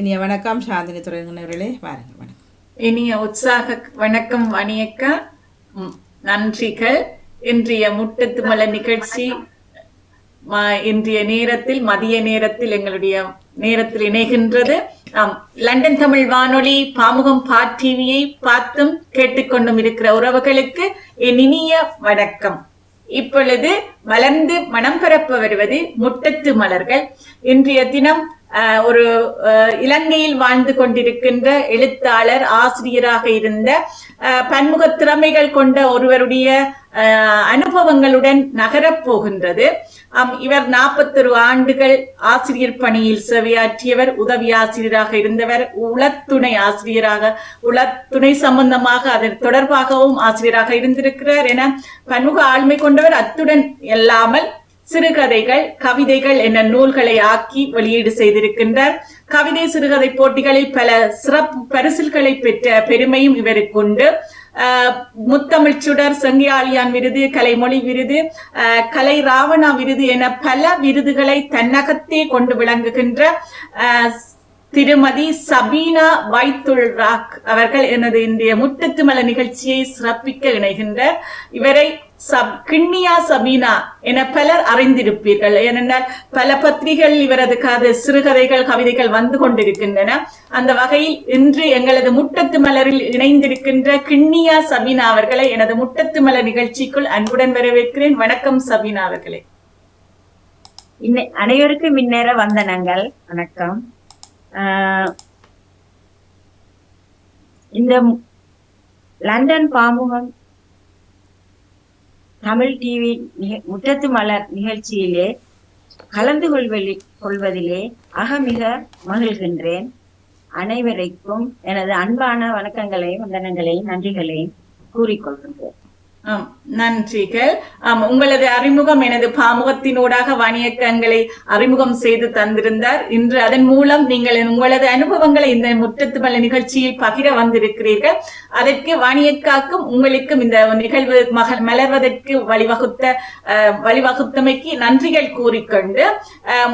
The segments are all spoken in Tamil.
இனிய வணக்கம் சாந்தினி துறையினர்களே, வாருங்கள். வணக்கம். இனிய உற்சாக வணக்கம் வணியக்கா. நன்றிகள். இன்றைய முட்டத்து மலர் நிகழ்ச்சி இன்றைய நேரத்தில் மதிய நேரத்தில் எங்களுடைய நேரத்தில் இணைகின்றது. லண்டன் தமிழ் வானொலி பாமுகம் டிவியை பார்த்தும் கேட்டுக்கொண்டும் இருக்கிற உறவுகளுக்கு என் இனிய வணக்கம். இப்பொழுது மலர்ந்து மனம் பரப்ப வருவது முட்டத்து மலர்கள். இன்றைய தினம் ஒரு இலங்கையில் வாழ்ந்து கொண்டிருக்கின்ற எழுத்தாளர், ஆசிரியராக இருந்த பன்முக திறமைகள் கொண்ட ஒருவருடைய அனுபவங்களுடன் நகரப் போகின்றது. இவர் 41 ஆண்டுகள் ஆசிரியர் பணியில் சேவையாற்றியவர், உதவி ஆசிரியராக இருந்தவர், உளத்துணை ஆசிரியராக, உளத்துணை சம்பந்தமாக அதன் தொடர்பாகவும் ஆசிரியராக இருந்திருக்கிறார் என பன்முக ஆளுமை கொண்டவர். அத்துடன் இல்லாமல் சிறுகதைகள், கவிதைகள் என நூல்களை ஆக்கி வெளியீடு செய்திருக்கின்றார். கவிதை சிறுகதை போட்டிகளில் பல சிறப்பு பரிசில்களை பெற்ற பெருமையும் இவருக்கு உண்டு. முத்தமிழ் சுடர், செங்கியாளியான் விருது, கலைமொழி விருது, கலை ராவணா விருது என பல விருதுகளை தன்னகத்தே கொண்டு விளங்குகின்ற திருமதி சபீனா வைத்துல் ராக் அவர்கள் எனது இன்றைய முட்டத்து மலர் நிகழ்ச்சியை சிறப்பிக்க இணைகின்றார். இவரை கிண்ணியா சபீனா என பலர் அறிந்திருப்பீர்கள். ஏனென்றால் பல பத்திரிகைகள் இவரது சிறுகதைகள், கவிதைகள் வந்து கொண்டிருக்கின்றன. அந்த வகையில் இன்று எங்களது முட்டத்து மலரில் இணைந்திருக்கின்ற கிண்ணியா சபீனா அவர்களை எனது முட்டத்து மலர் நிகழ்ச்சிக்குள் அன்புடன் வரவேற்கிறேன். வணக்கம் சபீனா அவர்களே. அனைவருக்கும் இந்நேர வந்தனங்கள். வணக்கம். இந்த லண்டன் பாமுகம் தமிழ் டிவி முட்டத்து மலர் நிகழ்ச்சியிலே கலந்து கொள்வதிலே அகமிக மகிழ்கின்றேன். அனைவருக்கும் எனது அன்பான வணக்கங்களையும் வந்தனங்களையும் நன்றிகளையும் கூறிக்கொள்கின்றேன். நன்றிகள். உங்களது அறிமுகம் எனது பாமுகத்தினூடாக வணிகங்களை அறிமுகம் செய்து தந்திருந்தார். இன்று அதன் மூலம் நீங்கள் உங்களது அனுபவங்களை இந்த முற்றத்து மலர் நிகழ்ச்சியில் பகிர வந்திருக்கிறீர்கள். அதற்கு வணிகக்காக்கும் உங்களுக்கும் இந்த நிகழ்வு மலர்வதற்கு வழிவகுத்தமைக்கு நன்றிகள் கூறிக்கொண்டு,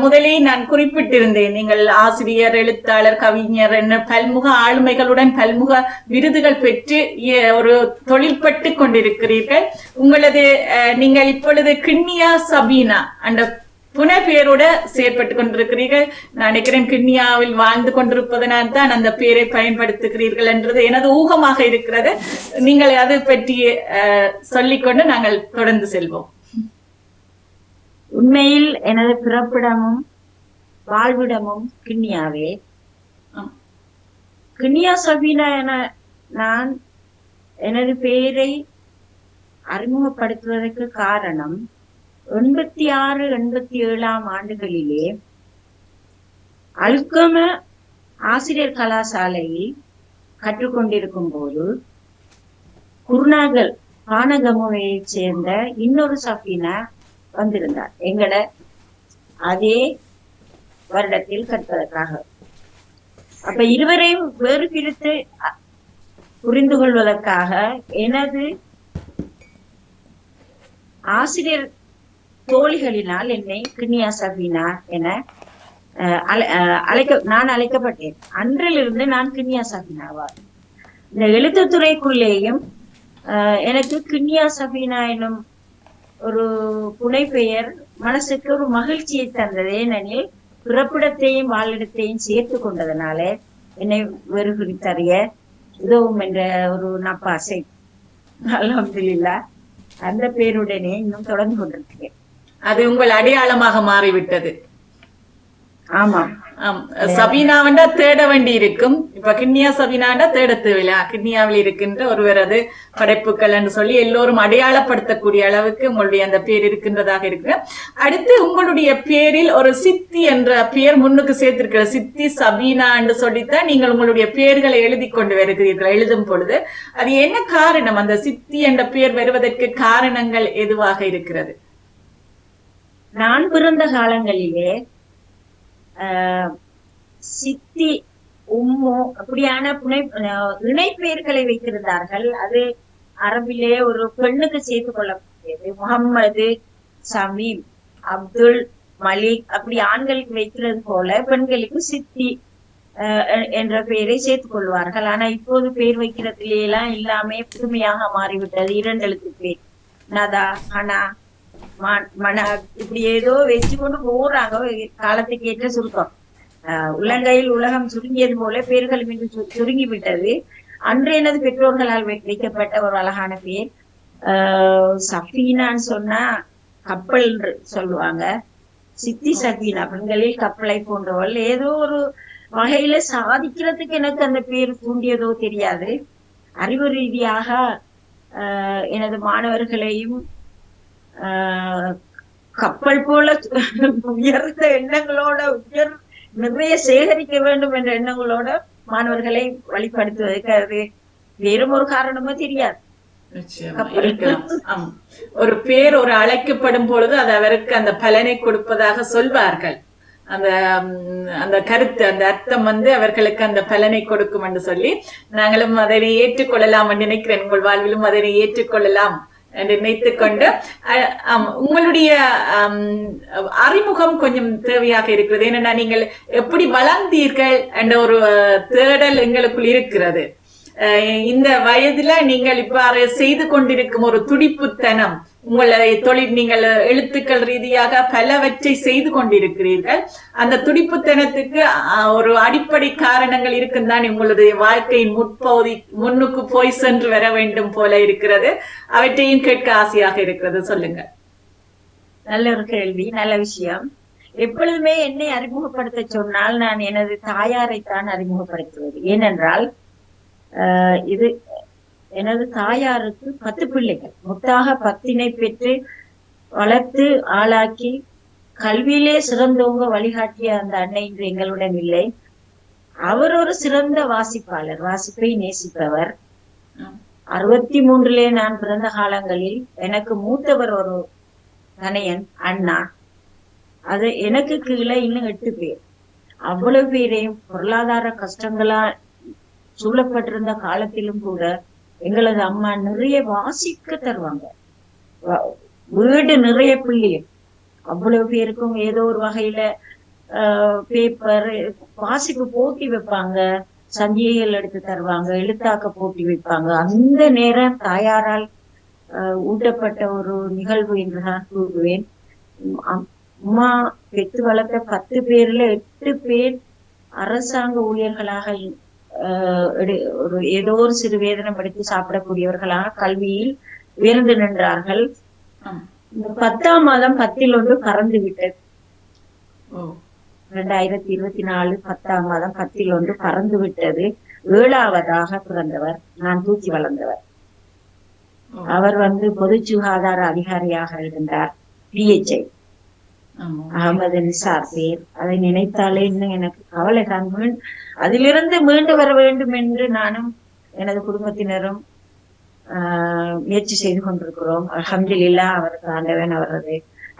முதலே நான் குறிப்பிட்டிருந்தேன், நீங்கள் ஆசிரியர், எழுத்தாளர், கவிஞர் என பல்முக ஆளுமைகளுடன் பல்முக விருதுகள் பெற்று ஒரு தொழில்பட்டு கொண்டிருக்கிறீர்கள். உங்களது நீங்கள் இப்பொழுது கிண்ணியா சபீனா அந்த புனை பெயரோட செயற்பட்டு கொண்டிருக்கிறீர்கள். நான் நினைக்கிறேன் கிண்ணியாவில் வாழ்ந்து கொண்டிருப்பதனால் தான் அந்த பெயரை பயன்படுத்துகிறீர்கள் என்றது எனது ஊகமாக இருக்கிறது. நீங்கள் அது பற்றி சொல்லிக்கொண்டு நாங்கள் தொடர்ந்து செல்வோம். உண்மையில் எனது பிறப்பிடமும் வாழ்விடமும் கிண்ணியாவே. கிண்ணியா சபீனா என நான் எனது பெயரை அறிமுகப்படுத்துவதற்கு காரணம் 86, 87 ஆண்டுகளிலே அல்கம ஆசிரியர் கலாசாலையில் கற்றுக்கொண்டிருக்கும் போது குருநாகல் பானகமுவை சேர்ந்த இன்னொரு சபீனா வந்திருந்தார் எங்கட அதே வருடத்தில் கற்பதற்காக. அப்ப இருவரையும் வேறு பிரித்து புரிந்து கொள்வதற்காக எனது ஆசிரியர் தோழிகளினால் என்னை கிண்ணியா சபீனா என நான் அழைக்கப்பட்டேன். அன்றிலிருந்து நான் கிண்ணியா சபீனாவார். இந்த எழுத்துத்துறைக்குள்ளேயும் எனக்கு கிண்ணியா சபீனா எனும் ஒரு புனை பெயர் மனசுக்கு ஒரு மகிழ்ச்சியை தந்தது. ஏனெனில் பிறப்பிடத்தையும் வாழிடத்தையும் சேர்த்து கொண்டதனால என்னை வேறு குறித்தறிய உதவும் என்ற ஒரு நப்பாசை. அல்ஹம்துலில்லாஹ் அந்த பேருடனே இன்னும் தொடர்ந்து கொண்டிருக்கிறேன். அது உங்கள் அடையாளமாக மாறிவிட்டது. ஆமாம். சபீனாவண்டா தேட வேண்டி இருக்கும். இப்ப கிண்ணியா சபீனாண்டா தேட தேவையில்லை. கிண்ணியாவில் இருக்கின்ற ஒருவரது படைப்புகள் என்று சொல்லி எல்லோரும் அடையாளப்படுத்தக்கூடிய அளவுக்கு உங்களுடைய அந்த பேர் இருக்கின்றதாக இருக்கு. அடுத்து உங்களுடைய பேரில் ஒரு சித்தி என்ற பெயர் முன்னுக்கு சேர்த்திருக்கிற சித்தி சபீனா என்று சொல்லித்தான் நீங்கள் உங்களுடைய பெயர்களை எழுதி கொண்டு வருகிறீர்கள். எழுதும் பொழுது அது என்ன காரணம்? அந்த சித்தி என்ற பெயர் வருவதற்கு காரணங்கள் எதுவாக இருக்கிறது? நான் பிறந்த காலங்களிலே சித்தி, உம்மு அப்படியான இணை பெயர்களை வைத்திருந்தார்கள். அது அரபிலே ஒரு பெண்ணுக்கு சேர்த்து கொள்ளக்கூடியது. முகம்மது, சமீம், அப்துல், மலிக் அப்படி ஆண்களுக்கு வைக்கிறது போல பெண்களுக்கு சித்தி என்ற பெயரை சேர்த்துக் கொள்வார்கள். ஆனா இப்போது பேர் வைக்கிறதுல எல்லாம் எல்லாமே புதுமையாக மாறிவிட்டது. 2 எழுத்து பேர், நதா, ஹனா, மனா, இப்படி ஏதோ வச்சு கொண்டு போறாங்க. காலத்துக்கு ஏற்ற சுருக்கம். உள்ளங்கையில் உலகம் சுருங்கியது போல பேர்களும் இன்று சுருங்கி விட்டது. அன்று எனது பெற்றோர்களால் வைக்கப்பட்ட ஒரு அழகான பேர். சஃபீனான்னு சொன்னா கப்பல் சொல்லுவாங்க. சித்தி சஃபீனா, பெண்களில் கப்பலை போன்றவள். ஏதோ ஒரு வகையில சாதிக்கிறதுக்கு எனக்கு அந்த பேர் தூண்டியதோ தெரியாது. அறிவு ரீதியாக எனது மாணவர்களையும் கப்பல் போல உயர்ந்த எண்ணங்களோட நிறைய சேகரிக்க வேண்டும் என்ற எண்ணங்களோட மாணவர்களை வழிபடுத்துவதற்கு அது வேறும் ஒரு காரணமோ தெரியாது. ஒரு பேர் ஒரு அழைக்கப்படும் பொழுது அது அவருக்கு அந்த பலனை கொடுப்பதாக சொல்வார்கள். அந்த அந்த கருத்து, அந்த அர்த்தம் அவர்களுக்கு அந்த பலனை கொடுக்கும் என்று சொல்லி நாங்களும் அதனை ஏற்றுக்கொள்ளலாம் என்று நினைக்கிறேன். உங்கள் வாழ்விலும் அதனை ஏற்றுக்கொள்ளலாம் என்று நினைத்துக் கொண்டு, உங்களுடைய அறிமுகம் கொஞ்சம் தேவையாக இருக்கிறது. ஏனென்னா நீங்கள் எப்படி வளர்ந்தீர்கள் என்ற ஒரு தேடல் எங்களுக்குள் இருக்கிறது. இந்த வயதுல நீங்கள் இவ்வாறு செய்து கொண்டிருக்கும் ஒரு துடிப்புத்தனம், உங்களை தொழில், நீங்கள் எழுத்துக்கள் ரீதியாக பலவற்றை செய்து கொண்டிருக்கிறீர்கள். அந்த துடிப்புத்தனத்துக்கு ஒரு அடிப்படை காரணங்கள் இருக்குந்தான். உங்களுடைய வாழ்க்கையின் முற்பகுதி முன்னுக்கு போய் சென்று வர வேண்டும் போல இருக்கிறது. அவற்றையும் கேட்க ஆசையாக இருக்கிறது. சொல்லுங்க. நல்ல ஒரு கேள்வி, நல்ல விஷயம். எப்பொழுதுமே என்னை அறிமுகப்படுத்த சொன்னால் நான் எனது தாயாரைத்தான் அறிமுகப்படுத்துவது. ஏனென்றால் இது எனது தாயாருக்கு 10 பிள்ளைகள். முத்தாக 10 பெற்று வளர்த்து ஆளாக்கி கல்வியிலே சிறந்தவங்க வழிகாட்டிய அந்த அன்னை இன்று எங்களுடன் இல்லை. அவர் ஒரு சிறந்த வாசிப்பாளர், வாசிப்பை நேசிப்பவர். 63 நான் பிறந்த காலங்களில் எனக்கு மூத்தவர் ஒரு தனையன் அண்ணா. அது எனக்கு கீழே இன்னும் 8 பேர். அவ்வளவு பேரையும் பொருளாதார கஷ்டங்களா சூழப்பட்டிருந்த காலத்திலும் கூட எங்களது அம்மா நிறைய வாசிக்க தருவாங்க. வீடு நிறைய பிள்ளைகள், அவ்வளவு பேருக்கும் ஏதோ ஒரு வகையில பேப்பர் வாசிப்பு போட்டி வைப்பாங்க, சஞ்சிகைகள் எடுத்து தருவாங்க, எழுத்தாக்க போட்டி வைப்பாங்க. அந்த நேரம் தாயாரால் ஊட்டப்பட்ட ஒரு நிகழ்வு என்று நான் கூறுவேன். அம்மா பெற்று வளர்த்த 10 பேர்ல 8 பேர் அரசாங்க ஊழியர்களாக, ஒரு ஏதோ ஒரு சிறு வேதனம் படித்து சாப்பிடக்கூடியவர்களாக கல்வியில் உயர்ந்து நின்றார்கள். 10ஆம் மாதம் 10ல் 1 பறந்து விட்டது. 2024 10ஆம் மாதம் 10ல் 1 பறந்து விட்டது. 7ஆவதாக பிறந்தவர் நான், தூக்கி வளர்ந்தவர். அவர் பொது சுகாதார அதிகாரியாக இருந்தார், PHI, அகமது நிசார் பேர். அதை நினைத்தாலே இன்னும் எனக்கு கவலை தான். அதிலிருந்து மீண்டு வர வேண்டும் என்று நானும் எனது குடும்பத்தினரும் முயற்சி செய்து கொண்டிருக்கிறோம். அல்ஹம்துலில்லாஹ், அவருக்கு ஆண்டவன் அவரது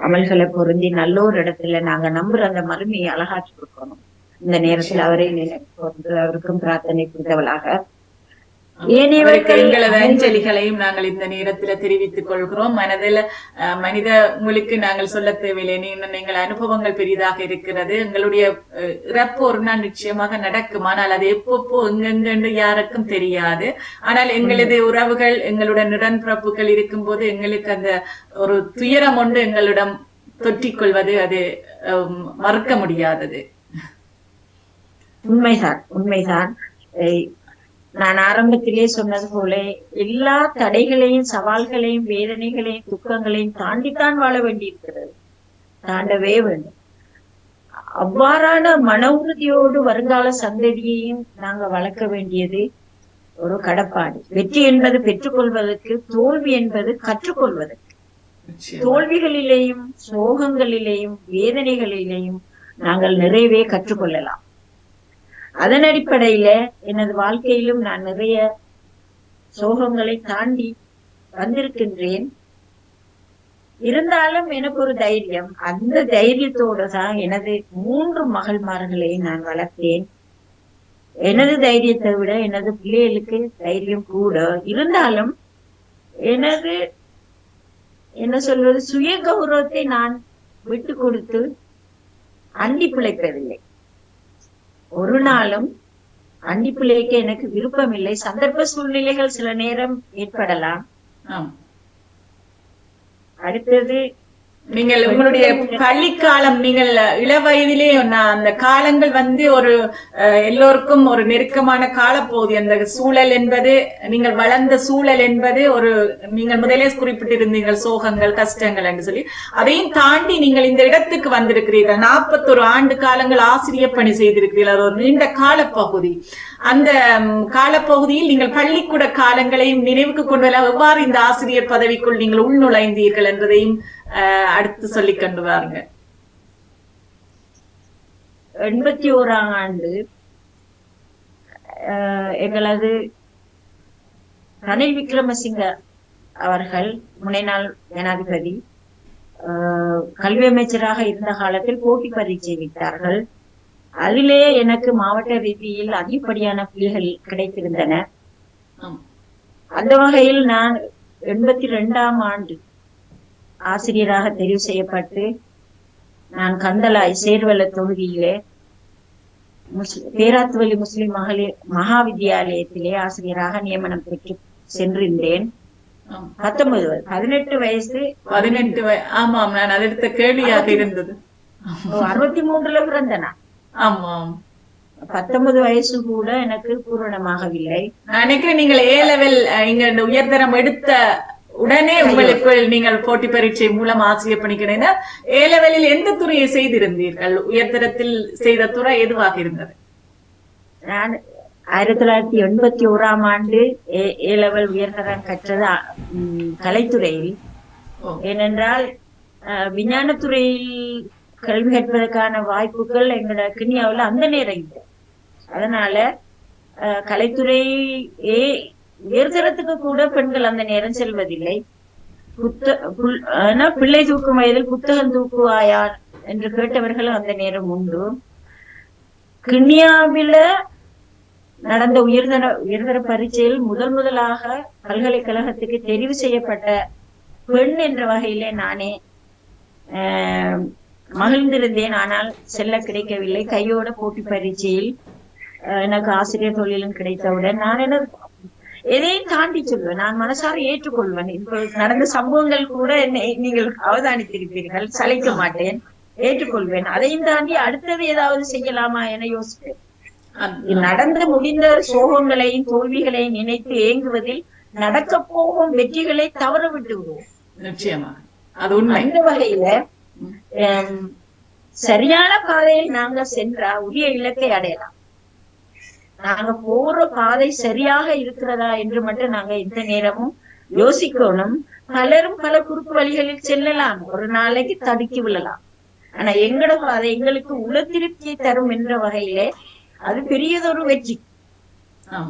அமல்களை பொருந்தி நல்லோர் இடத்துல நாங்க நம்புற அந்த மறுமையை அழகாக்கி கொடுக்கணும். இந்த நேரத்தில் அவரை நினைத்து அவருக்கும் பிரார்த்தனை புரிந்தவளாக எங்களது அஞ்சலிகளையும் நாங்கள் இந்த நேரத்துல தெரிவித்துக் கொள்கிறோம். மனித உங்களுக்கு நாங்கள் சொல்ல தேவையில்லை. நீங்கள் அனுபவங்கள் பெரிதாக இருக்கிறது. எங்களுடைய இறப்பு ஒரு நாள் நிச்சயமாக நடக்கும். ஆனால் அது எப்பப்போ எங்கெங்கு யாருக்கும் தெரியாது. ஆனால் எங்களது உறவுகள், எங்களுடன் உடன்பிறப்புகள் இருக்கும் போது எங்களுக்கு அந்த ஒரு துயரம் ஒன்று எங்களிடம் தொற்றிக் கொள்வது அது மறுக்க முடியாதது. உண்மைதான். நான் ஆரம்பத்திலே சொன்னது போல எல்லா தடைகளையும், சவால்களையும், வேதனைகளையும், துக்கங்களையும் தாண்டித்தான் வாழ வேண்டியிருக்கிறது, தாண்டவே வேண்டும். அவ்வாறான மன உறுதியோடு வருங்கால சந்ததியையும் நாங்க வளர்க்க வேண்டியது ஒரு கடப்பாடு. வெற்றி என்பது பெற்றுக்கொள்வதற்கு, தோல்வி என்பது கற்றுக்கொள்வதற்கு. தோல்விகளிலேயும் சோகங்களிலேயும் வேதனைகளிலேயும் நாங்கள் நிறையவே கற்றுக்கொள்ளலாம். அதன் அடிப்படையில எனது வாழ்க்கையிலும் நான் நிறைய சோகங்களை தாண்டி வந்திருக்கின்றேன். இருந்தாலும் எனக்கு ஒரு தைரியம், அந்த தைரியத்தோடு தான் எனது 3 மகள்மார்களை நான் வளர்த்தேன். எனது தைரியத்தை விட எனது பிள்ளைகளுக்கு தைரியம் கூட இருந்தாலும் எனது என்ன சொல்வது, சுய கௌரவத்தை நான் விட்டு கொடுத்து அண்டி பிழைப்பதில்லை. ஒரு நாளும் அண்டிப்பிள்ளைக்கு எனக்கு விருப்பம் இல்லை. சந்தர்ப்ப சூழ்நிலைகள் சில நேரம் ஏற்படலாம். ஆம். அடுத்தது நீங்கள் உங்களுடைய பள்ளிக்காலம், நீங்கள் இளவயதிலே அந்த காலங்கள் ஒரு எல்லோருக்கும் ஒரு நெருக்கமான காலப்பகுதி. அந்த சூழல் என்பது, நீங்கள் வளர்ந்த சூழல் என்பது நீங்கள் முதலே குறிப்பிட்டிருந்தீர்கள் சோகங்கள், கஷ்டங்கள் என்று சொல்லி. அதையும் தாண்டி நீங்கள் இந்த இடத்துக்கு வந்திருக்கிறீர்கள். 41 ஆண்டு காலங்கள் ஆசிரியர் பணி செய்திருக்கிறீர்கள். ஒரு நீண்ட காலப்பகுதி. அந்த காலப்பகுதியில் நீங்கள் பள்ளிக்கூட காலங்களையும் நினைவுக்கு கொண்டு வர எவ்வாறு இந்த ஆசிரியர் பதவிக்குள் நீங்கள் உள்நுழைந்தீர்கள் என்றதையும் அடுத்து சொல்லிக் கொண்டு வாருங்க. 81ஆம் ஆண்டு எங்களது ரணில் விக்ரமசிங்க அவர்கள், முனைநாள் ஜனாதிபதி, கல்வி அமைச்சராக இருந்த காலத்தில் போட்டி பரீட்சை வைத்தார்கள். அதிலே எனக்கு மாவட்ட ரீதியில் அதிகப்படியான புள்ளிகள் கிடைத்திருந்தன. அந்த வகையில் நான் 82ஆம் ஆண்டு ஆசிரியராக தெரிவு செய்யப்பட்டு நான் கந்தலாய் சேர்வல தொகுதியிலே பேராத்துவலி முஸ்லிம் மகளிர் மகா வித்தியாலயத்திலே ஆசிரியராக நியமனம் பெற்று சென்றிருந்தேன். 18 வயசு. 18. ஆமாம், நான் அடுத்த கேள்வியாக இருந்தது. 63ல பிறந்தனா. ஆமாம். 19 வயசு கூட எனக்கு பூரணமாகவில்லை. நான் நினைக்கிறேன் நீங்கள் A லெவல் இங்க உயர்தரம் எடுத்த உடனே உங்களுக்கு நீங்கள் போட்டி பரீட்சை மூலம் ஆசிரியர் பணிக்கிறேன். A லெவலில் எந்த துறையை செய்திருந்தீர்கள்? உயர்தரத்தில் செய்த துறை எதுவாக இருந்தது? நான் 1981ஆம் ஆண்டு A லெவல் உயர்தரம் கற்றது கலைத்துறையில். ஏனென்றால் விஞ்ஞானத்துறையில் கல்வி கற்பதற்கான வாய்ப்புகள் எங்களோட கிண்ணியாவில் அந்த நேரம் இல்லை. அதனால கலைத்துறை உயர்தரத்துக்கு கூட பெண்கள் அந்த நேரம் செல்வதில்லை. பிள்ளை தூக்கும் வயதில் புத்தகம் தூக்குவாயார் என்று கேட்டவர்களும் அந்த நேரம் உண்டு. கிண்ணியாவில நடந்த உயர்தர பரீட்சையில் முதலாக பல்கலைக்கழகத்துக்கு தெரிவு செய்யப்பட்ட பெண் என்ற வகையிலே நானே மகிழ்ந்திருந்தேன். ஆனால் செல்ல கிடைக்கவில்லை. கையோட போட்டி பரீட்சையில் எனக்கு ஆசிரியர் தொழிலும் கிடைத்தவுடன் நான் எதையும் தாண்டி சொல்வேன். நான் மனசார ஏற்றுக்கொள்வேன். இப்ப நடந்த சம்பவங்கள் கூட என்னை நீங்கள் அவதானித்திருப்பீர்கள். சளைக்க மாட்டேன், ஏற்றுக்கொள்வேன். அதையும் தாண்டி அடுத்தது ஏதாவது செய்யலாமா என யோசிப்பேன். நடந்து முடிந்த சோகங்களையும் தோல்விகளையும் நினைத்து ஏங்குவதில் நடக்க போகும் வெற்றிகளை தவற விட்டு விடுவோம். நிச்சயமா அது உண்மை. அந்த வகையில சரியான பாதையில் நாங்க சென்றா உரிய இலக்கை அடையலாம். நாங்க போற பாதை சரியாக இருக்கிறதா என்று மட்டும் நாங்க இந்த நேரமும் யோசிக்கணும். பலரும் பல குறுக்கு வழிகளில் செல்லலாம், ஒரு நாளைக்கு தடுக்கி விழலாம். ஆனா எங்கட பாதை எங்களுக்கு உள திருப்தியை தரும் என்ற வகையிலே அது பெரியதொரு வெற்றி.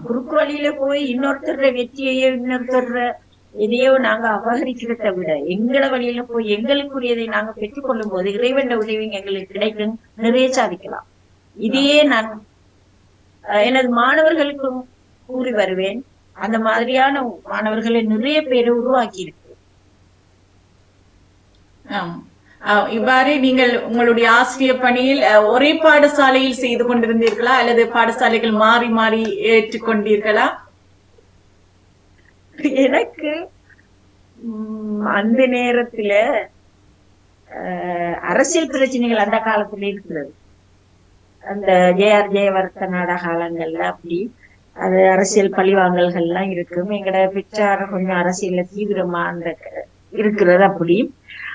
குறுக்கு வழியில போய் இன்னொருத்தர வெற்றியையோ இன்னொருத்தர எதையோ நாங்க அபகரிக்கிறத விட எங்கள வழியில போய் எங்களுக்குரியதை நாங்க பெற்றுக்கொள்ளும் போது இறைவன் உதவி எங்களுக்கு கிடைக்கும், நிறைய சாதிக்கலாம். இதையே நான் எனது மாணவர்களுக்கும் கூறி வருவேன். அந்த மாதிரியான மாணவர்களை நிறைய பேரை உருவாக்கி இருக்கு. இவ்வாறு நீங்கள் உங்களுடைய ஆசிரியர் பணியில் ஒரே பாடசாலையில் செய்து கொண்டிருந்தீர்களா அல்லது பாடசாலைகள் மாறி மாறி ஏற்றுக்கொண்டீர்களா? எனக்கு அந்த நேரத்துல அரசியல் பிரச்சனைகள் அந்த காலத்துல இருக்கிறது. அந்த ஜேஆர் ஜெயவர்த்தனோட காலங்கள்ல அப்படி அது அரசியல் பழிவாங்கல்கள்லாம் இருக்கும். எங்கட பெற்றார கொஞ்சம் அரசியல்ல தீவிரமா அந்த இருக்கிறது அப்படி.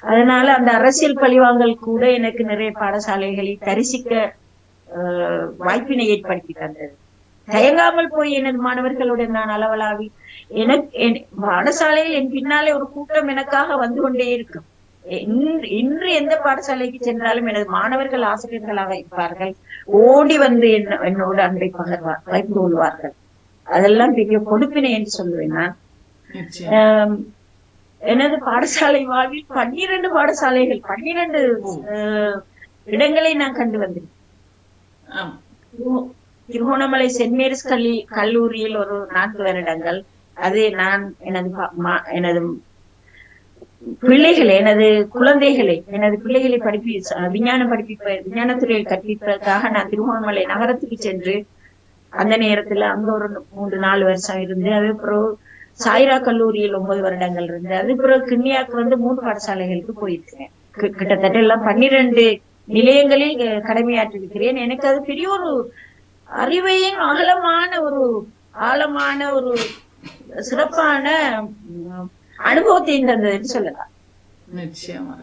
அதனால அந்த அரசியல் பழிவாங்கல் கூட எனக்கு நிறைய பாடசாலைகளை தரிசிக்க வாய்ப்பினை ஏற்படுத்தி தந்தது. தயங்காமல் போய் எனது மாணவர்களுடன் நான் அளவலாவி எனக்கு பாடசாலையில் என் பின்னாலே ஒரு கூட்டம் எனக்காக வந்து கொண்டே இருக்கும். இன்று எந்த பாடசாலைக்கு சென்றாலும் எனது மாணவர்கள் ஆசிரியர்களாக இருப்பார்கள். ஓடி வந்து என்னோட அன்பை பகிர்ந்து கொள்வார்கள். அதெல்லாம் பெரிய கொடுப்பினை என்று சொல்லுவேன் நான். எனது பாடசாலை வாழ்வில் 12 பாடசாலைகள் 12 இடங்களை நான் கண்டு வந்தேன். திருகோணமலை சென்ட் மேரிஸ் கல்லூரியில் ஒரு 4 வருடங்கள். அது நான் எனது பிள்ளைகளை, எனது குழந்தைகளை, எனது பிள்ளைகளை விஞ்ஞானத்துறையில் கற்பிப்பதற்காக நான் திருகோணமலை நகரத்துக்கு சென்று அந்த நேரத்துல அங்க ஒரு 3-4 வருஷம் இருந்து, அது பிறகு சாய்ரா கல்லூரியில் 9 வருடங்கள் இருந்து, அது பிறகு கிண்ணியாக்கு 3 பாடசாலைகளுக்கு போயிருக்கிறேன். கிட்டத்தட்ட எல்லாம் 12 நிலையங்களில் கடமையாற்றிருக்கிறேன். எனக்கு அது பெரிய ஒரு அறிவையும் ஆழமான ஒரு சிறப்பான அனுபவத்தையும் தந்ததுன்னு சொல்லலாம். நிச்சயமா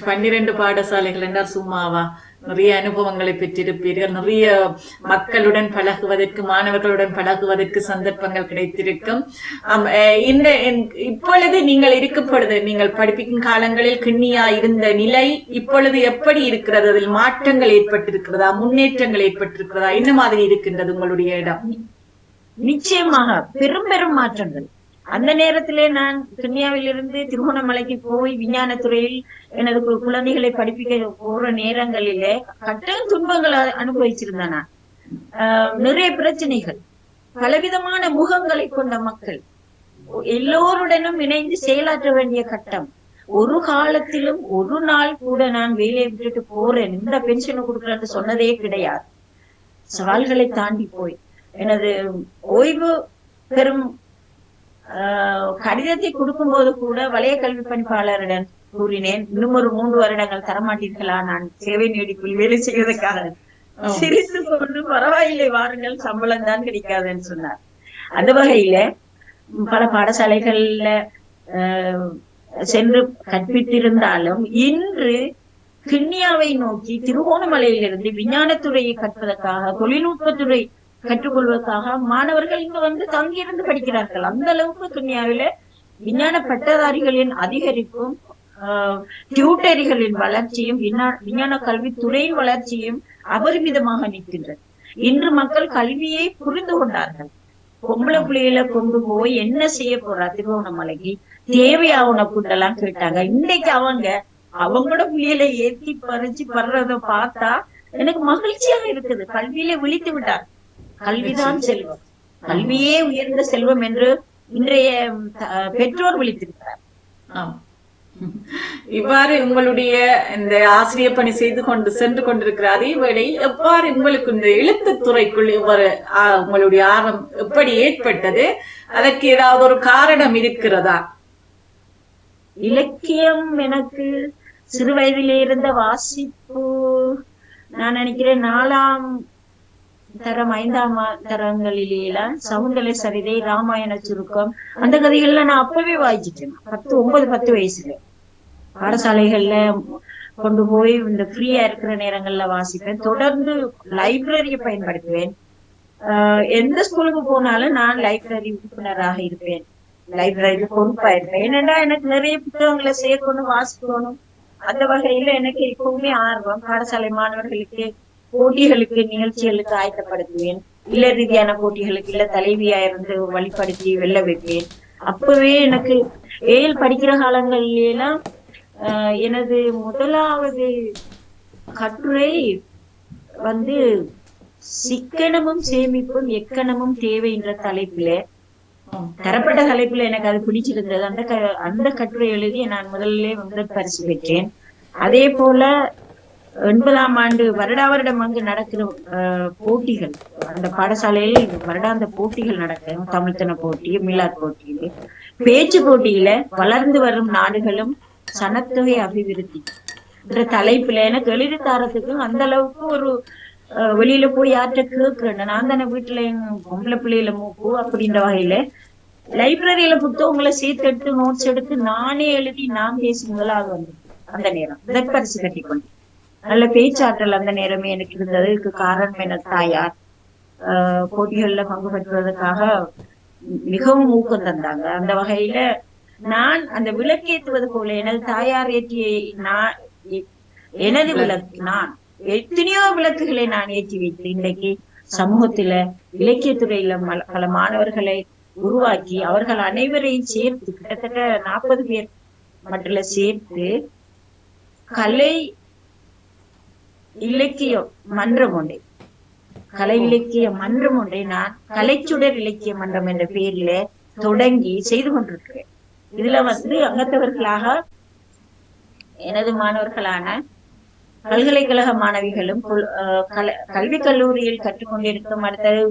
12 பாடசாலைகள் என்றால் சும்மாவா? நிறைய அனுபவங்களை பெற்றிருப்பீர்கள். நிறைய மக்களுடன் பழகுவதற்கு, மாணவர்களுடன் பழகுவதற்கு சந்தர்ப்பங்கள் கிடைத்திருக்கும். இப்பொழுது நீங்கள் இருக்கப்படுது, நீங்கள் படிப்பிக்கும் காலங்களில் கிண்ணியா இருந்த நிலை இப்பொழுது எப்படி இருக்கிறது? அதில் மாற்றங்கள் ஏற்பட்டிருக்கிறதா? முன்னேற்றங்கள் ஏற்பட்டிருக்கிறதா? என்ன மாதிரி இருக்கின்றது உங்களுடைய இடம்? நிச்சயமாக பெரும் மாற்றங்கள். அந்த நேரத்திலே நான் கிண்ணியாவிலிருந்து திருகோணமலைக்கு போய் விஞ்ஞானத்துறையில் எனது குழந்தைகளை படிப்பிக்க போற நேரங்களிலே கட்டம் துன்பங்களை அனுபவிச்சிருந்தேன். நான் நிறைய பிரச்சனைகள், பலவிதமான முகங்களை கொண்ட மக்கள், எல்லோருடனும் இணைந்து செயலாற்ற வேண்டிய கட்டம். ஒரு காலத்திலும் ஒரு நாள் கூட நான் வேலையை விட்டுட்டு போறேன், இந்த பென்ஷனை கொடுக்குறேன்னு சொன்னதே கிடையாது. சவால்களை தாண்டி போய் எனது ஓய்வு பெறும் கடிதத்தை கொடுக்கும் போது கூட வலய கல்வி பணிப்பாளரிடம் கூறினேன், இன்னும் ஒரு 3 வருடங்கள் தரமாட்டீர்களா, நான் சேவை நீடிப்பில் வேலை செய்வதற்காக. சிரித்து கொண்டு, பரவாயில்லை வாருங்கள், சம்பளம் தான் கிடைக்காதுன்னு சொன்னார். அந்த வகையில பல பாடசாலைகள்ல சென்று கற்பித்திருந்தாலும் இன்று கிண்ணியாவை நோக்கி திருகோணமலையிலிருந்து விஞ்ஞானத்துறையை கற்பதற்காக, தொழில்நுட்பத்துறை கற்றுக்கொள்வதற்காக மாணவர்கள் இங்க தங்கியிருந்து படிக்கிறார்கள். அந்த அளவுக்கு கிண்ணியாவில விஞ்ஞான பட்டதாரிகளின் அதிகரிப்பும், டியூட்டரிகளின் வளர்ச்சியும், விஞ்ஞான கல்வித்துறையின் வளர்ச்சியும் அபரிமிதமாக நிற்கின்றது. இன்று மக்கள் கல்வியை புரிந்து கொண்டார்கள். பொம்பளை பிள்ளைகளை கொண்டு போய் என்ன செய்ய போறா திருகோணமலைக்கு, தேவையா உனக்குண்டெல்லாம் கேட்டாங்க. இன்னைக்கு அவங்களோட பிள்ளைகளை ஏற்றி பறிச்சு படுறத பார்த்தா எனக்கு மகிழ்ச்சியாக இருக்குது. கல்வியில விழித்து விட்டார். கல்விதான் செல்வம், கல்வியே உயர்ந்த செல்வம் என்று இன்றைய பெற்றோர் விழித்திருக்கிறார். இவ்வாறு உங்களுடைய இந்த ஆசிரியர் பணி சென்று கொண்டிருக்கிற அதே வேளையில் எவ்வாறு உங்களுக்கு இந்த எழுத்துத்துறைக்குள் இவ்வாறு உங்களுடைய ஆர்வம் எப்படி ஏற்பட்டது? அதற்கு ஏதாவது ஒரு காரணம் இருக்கிறதா? இலக்கியம் எனக்கு சிறு வயதிலே இருந்த வாசிப்பு, நான் நினைக்கிறேன் 4ஆம் தரம் 5ஆம் தரங்களிலாம் சகுந்தலை சரிதை, ராமாயண சுருக்கம், அந்த கதைகள்ல நான் அப்பவே வாய்ச்சிட்டேன். 9-10 வயசுல பாடசாலைகள்ல கொண்டு போய் இந்த ஃப்ரீயா இருக்கிற நேரங்கள்ல வாசிப்பேன். தொடர்ந்து லைப்ரரியை பயன்படுத்துவேன். எந்த ஸ்கூலுக்கு போனாலும் நான் லைப்ரரி உறுப்பினராக இருப்பேன், லைப்ரரி பொறுப்பா இருப்பேன். ஏனென்றா எனக்கு நிறைய புத்தகங்களை சேர்க்கணும், வாசிக்கணும். அந்த வகையில எனக்கு எப்பவுமே ஆர்வம். பாடசாலை மாணவர்களுக்கு போட்டிகளுக்கு, நிகழ்ச்சிகளுக்கு ஆயத்தப்படுத்துவேன். இல்ல ரீதியான போட்டிகளுக்கு இல்ல தலைவியா இருந்து வழிபடுத்தி வெல்ல வைப்பேன். அப்பவே எனக்கு ஏழ் படிக்கிற காலங்களிலாம் எனது முதலாவது கட்டுரை சிக்கனமும் சேமிப்பும் எக்கணமும் தேவை என்ற தலைப்புல, தரப்பட்ட தலைப்புல எனக்கு அது பிடிச்சிருந்தது. அந்த கட்டுரை எழுதி நான் முதல் பரிசு பெற்றேன். அதே போல 9ஆம் ஆண்டு வருடம் அங்கு நடக்கிற போட்டிகள், அந்த பாடசாலையில் வருடாந்த போட்டிகள் நடக்கும். தமிழ்த்தன போட்டி, மிலாட் போட்டி, பேச்சு போட்டியில வளர்ந்து வரும் நாடுகளும் சனத்தொகை அபிவிருத்தி என்ற தலைப்புல எனக்கு எழுதி தாரத்துக்கு அந்த அளவுக்கு ஒரு வெளியில போய் யார்கிட்ட கேட்கிறேன். நான் தானே வீட்டுல பொம்பளை பிள்ளையில மூக்கு அப்படின்ற வகையில லைப்ரரியில புத்தகங்களை சேர்த்து நோட்ஸ் எடுத்து நானே எழுதி நான் பேசி முதலாக வந்து அந்த நேரம் பரிசு கட்டி கொண்டு நல்ல பேச்சாற்றல் அந்த நேரமே எனக்கு இருந்தது. இதுக்கு காரணம் என தாயார் போட்டிகள்ல பங்கு பெற்றுவதற்காக மிகவும் ஊக்கம் தந்தாங்க. அந்த வகையில நான் அந்த விளக்கேற்றுவது போல எனது தாயார் ஏற்றிய எனது விளக்கு, நான் எத்தனையோ விளக்குகளை நான் ஏற்றி வைத்து இன்றைக்கு சமூகத்துல இலக்கியத்துறையில பல மாணவர்களை உருவாக்கி அவர்கள் அனைவரையும் சேர்த்து கிட்டத்தட்ட 40 பேர் மட்டும் சேர்த்து கலை இலக்கிய மன்றம் ஒன்றை, கலை இலக்கிய மன்றம் ஒன்றை நான் கலைச்சுடர் இலக்கிய மன்றம் என்ற பெயரில தொடங்கி செய்து கொண்டிருக்கிறேன். இதுல அங்கத்தவர்களாக எனது மாணவர்களான பல்கலைக்கழக மாணவிகளும் கல்வி கல்லூரியில் கற்றுக்கொண்டிருக்கும் அடுத்தது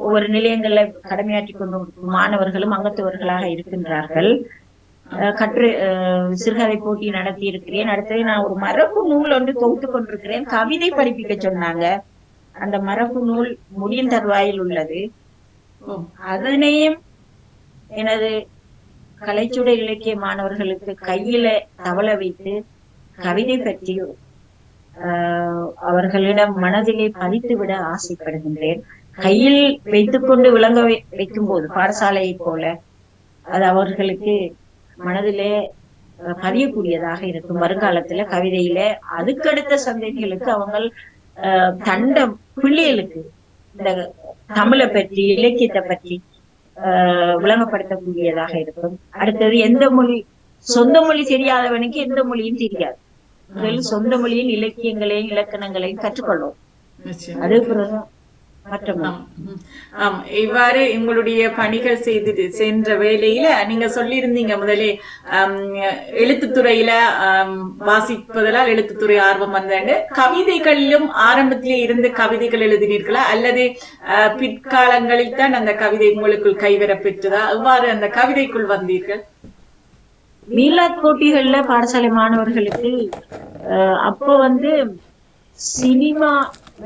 ஒவ்வொரு நிலையங்கள்ல கடமையாற்றி கொண்டிருக்கும் மாணவர்களும் அங்கத்தவர்களாக இருக்கின்றார்கள். கற்று சிறுகதை போட்டி நடத்தி இருக்கிறேன். அடுத்தது நான் ஒரு மரபு நூல் ஒன்று தொகுத்து கொண்டிருக்கிறேன். கவிதை படிப்பிக்க சொன்னாங்க. அந்த மரபு நூல் முடியும் தருவாயில் உள்ளது. அதனையும் எனது கலைச்சுடை இலக்கிய மாணவர்களுக்கு கையில தவள வைத்து கவிதை பற்றி அவர்களிடம் மனதிலே பதித்து விட ஆசைப்படுகின்றேன். கையில் வைத்துக்கொண்டு விளங்க வைக்கும் போது பாடசாலையை போல அது அவர்களுக்கு மனதிலே பதியக்கூடியதாக இருக்கும். வருங்காலத்துல கவிதையில அதுக்கடுத்த சந்ததிகளுக்கு அவங்க தண்டம் பிள்ளைகளுக்கு இந்த தமிழை பற்றி இலக்கியத்தை பற்றி விளங்கப்படுத்தக்கூடியதாக இருக்கும். அடுத்தது எந்த மொழி சொந்த மொழி தெரியாதவனுக்கு எந்த மொழியும் தெரியாது. முதலில் சொந்த மொழியின் இலக்கியங்களையும் இலக்கணங்களையும் கற்றுக்கொள்வோம். அது இவ்வாறு உங்களுடைய பணிகள் சென்ற வேலையில நீங்க சொல்லியிருந்தீங்க முதலே எழுத்துத்துறையில வாசிப்பதனால் எழுத்துத்துறை ஆர்வம் வந்தாண்டு. கவிதைகளிலும் ஆரம்பத்திலே இருந்து கவிதைகள் எழுதினீர்களா அல்லது பிற்காலங்களில் தான் அந்த கவிதை உங்களுக்குள் கைவர பெற்றதா? எவ்வாறு அந்த கவிதைக்குள் வந்தீர்கள்? மீலாத் போட்டிகள்ல பாடசாலை மாணவர்களுக்கு அப்போ சினிமா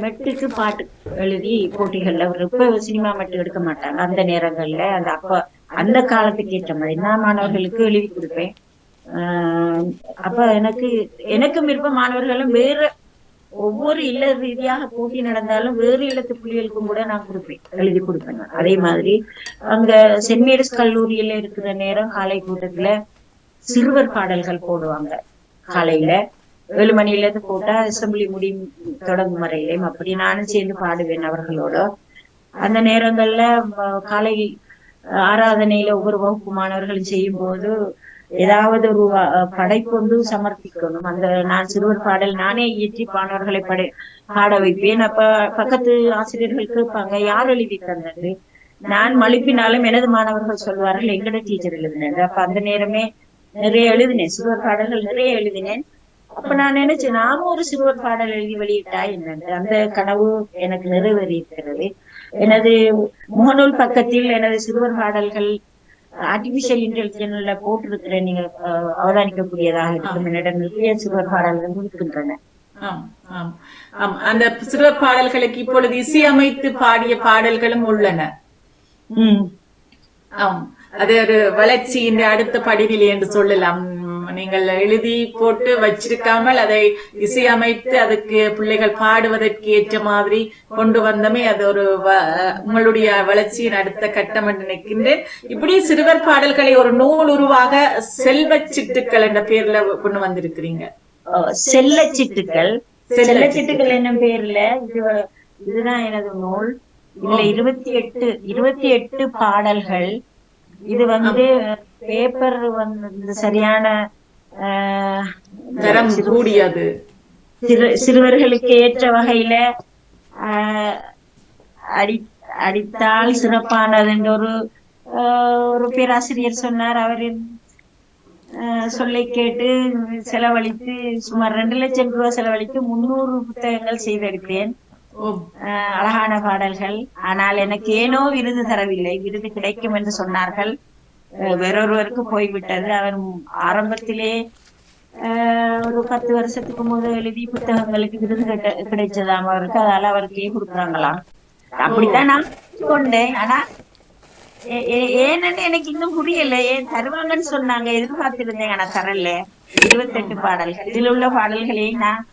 மெட்டுக்கு பாட்டு எழுதி போட்டிகள்ல இப்ப சினிமா மெட்டு எடுக்க மாட்டாங்க. அந்த நேரங்கள்ல அந்த காலத்துக்கு ஏற்ற மாதிரி நான் மாணவர்களுக்கு எழுதி கொடுப்பேன். அப்ப எனக்கும் விருப்ப மாணவர்களும் வேற ஒவ்வொரு இல்ல ரீதியாக போட்டி நடந்தாலும் வேறு இல்லத்து புள்ளிகளுக்கும் கூட நான் எழுதி கொடுப்பேன். அதே மாதிரி அங்க சென்ட் மேரிஸ் கல்லூரியில இருக்கிற நேரம் காலை கூட்டத்துல சிறுவர் பாடல்கள் போடுவாங்க. காலையில 7 மணில இருந்து போட்டா அசம்பிளி தொடங்கும் வரையிலையும் அப்படி நானும் சேர்ந்து பாடுவேன் அவர்களோட. அந்த நேரங்கள்ல காலை ஆராதனையில ஒவ்வொரு வகுப்பு மாணவர்களும் செய்யும் போது ஏதாவது ஒரு படைப்பு சமர்ப்பிக்கணும். நான் சிறுவர் பாடல் நானே இயற்றி மாணவர்களை பாட வைப்பேன். அப்ப பக்கத்து ஆசிரியர்கள் கேட்பாங்க, யார் எழுதி தந்தது? நான் மழுப்பினாலும் எனது மாணவர்கள் சொல்வார்கள், எங்கட டீச்சர் எழுதினது. அப்ப அந்த நேரமே நிறைய எழுதினேன், சிறுவர் பாடல்கள் நிறைய எழுதினேன். அப்ப நான் நினைச்சேன், நானும் ஒரு சிறுவர் பாடல் எழுதி வெளியிட்டா என்னன்னு. அந்த கனவு எனக்கு நிறைவேறி இருக்கிறது. எனது முகநூல் பக்கத்தில் எனது சிறுவர் பாடல்கள் ஆர்டிபிஷியல் இன்டெலிஜென்ஸ்ல போட்டிருக்கிறேன். நீங்க அவதானிக்கக்கூடியதாக இருக்கும். என்னிடம் நிறைய சிறுவர் பாடல்கள் இருக்கின்றன. அந்த சிறுவர் பாடல்களுக்கு இப்பொழுது இசையமைத்து பாடிய பாடல்களும் உள்ளன. அது ஒரு வளர்ச்சியின் அடுத்த படிநிலை என்று சொல்லலாம். நீங்கள் எழுதி போட்டு வச்சிருக்காமல் அதை இசையமைத்து அதுக்கு பிள்ளைகள் பாடுவதற்கு ஏற்ற மாதிரி கொண்டு வந்தமே அது ஒரு உங்களுடைய வளர்ச்சியின் அடுத்த கட்டம் என்று நினைக்கின்றேன். இப்படி சிறுவர் பாடல்களை ஒரு நூல் உருவாக செல்வ சிட்டுக்கள் என்ற பேர்ல கொண்டு வந்திருக்கிறீங்க. செல்ல சிட்டுக்கள் என்னும் பேர்ல இதுதான் எனது நூல். இதுல 28 பாடல்கள். இது பேப்பர் சரியான தரம் கூடியது, சிறுவர்களுக்கு ஏற்ற வகையில அடித்தால் சிறப்பானது என்று ஒரு பேராசிரியர் சொன்னார். அவரின் சொல்லை கேட்டு செலவழித்து சுமார் 2 லட்சம் ரூபாய் செலவழித்து 300 புத்தகங்கள் செய்தெடுத்தேன். அழகான பாடல்கள். ஆனால் எனக்கு ஏனோ விருது தரவில்லை. விருது கிடைக்கும் என்று சொன்னார்கள், வேறொருவருக்கு போய்விட்டது. அவர் ஆரம்பத்திலே ஒரு 10 வருஷத்துக்கு முதல் எழுதி புத்தகங்களுக்கு விருது கிடைச்சதாம் அவருக்கு. அதனால அவருக்கே கொடுக்குறாங்களாம். அப்படித்தான் நான் கொண்டேன். ஆனா ஏன்னு எனக்கு இன்னும் புரியல. ஏன் தருவாங்கன்னு சொன்னாங்க, எதிர்பார்த்திருந்தேன். ஆனா தரல. 28 பாடல்கள். இதில் உள்ள பாடல்களையும் நான்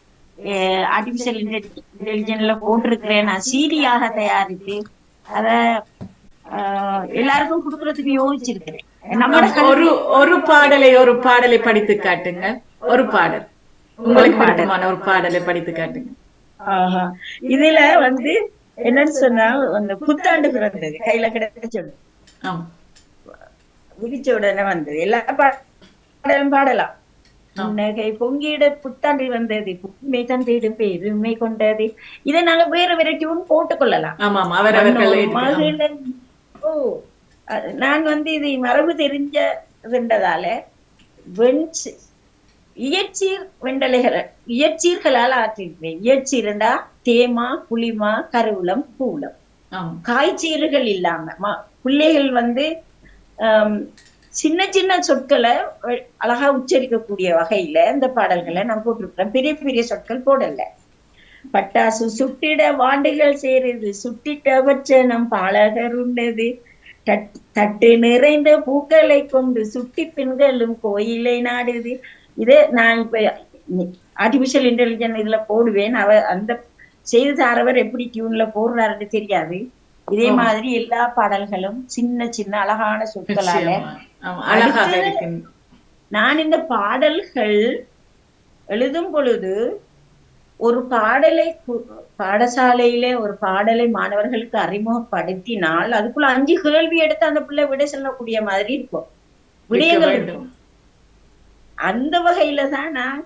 ஆர்டிபிஷியல் இன்டெலிஜென்ஸ்ல போட்டிருக்கிறேன். நான் சீடியாக தயாரித்து அத எல்லாருக்கும் கொடுக்கறதுக்கு யோசிச்சிருக்கிறேன். ஒரு பாடலை படித்து காட்டுங்க. ஒரு பாடல் உங்களுக்கு பாடமான ஒரு பாடலை படித்து காட்டுங்க. இதுல என்னன்னு சொன்னா, அந்த புத்தாண்டு பிறந்தது கையில கிடைச்சது விரிச்ச உடனே எல்லா பாடலும் பாடலாம். புன்னகை பொங்கிட புத்தாண்டு வந்தது, புதுமை தந்திடு பெருமை கொண்டது. இதை நாங்க வேற டியூன் போட்டுக் கொள்ளலாம். நான் இது மரபு தெரிஞ்சதுன்றதால இயற்சீர் வெண்டலைகள் இயற்சீர்களால் ஆற்றிருக்கிறேன். இயற்சீரண்டா தேமா, புளிமா, கருவூலம், பூலம். ஆம். காய்ச்சீறுகள் இல்லாம பிள்ளைகள் ஆம், சின்ன சின்ன சொற்களை அழகா உச்சரிக்கக்கூடிய வகையில இந்த பாடல்களை நான் போட்டிருக்கிறேன். பெரிய பெரிய சொற்கள் போடல. பட்டாசு சுட்டிட வாண்டுகள் சேருது, சுட்டிட்டவற்ற நம் பாலகர் உண்டது, தட்டு நிறைந்த பூக்களை கொண்டு சுட்டி பெண்களும் கோயிலை நாடுது. இதை நான் இப்ப ஆர்டிபிஷியல் இன்டெலிஜென்ஸ் இதுல போடுவேன். அந்த செய்து தாரவர் எப்படி டியூன்ல போடுறாருன்னு தெரியாது. இதே மாதிரி எல்லா பாடல்களும் சின்ன சின்ன அழகான சொற்களால நான் இந்த பாடல்கள் எழுதும் பொழுது ஒரு பாடலை பாடசாலையில ஒரு பாடலை மாணவர்களுக்கு அறிமுகப்படுத்தினால் அதுக்குள்ள 5 கேள்வி எடுத்து அந்த பிள்ளை விட சொல்லக்கூடிய மாதிரி இருக்கும், விடயங்கள் இருக்கும். அந்த வகையில தான் நான்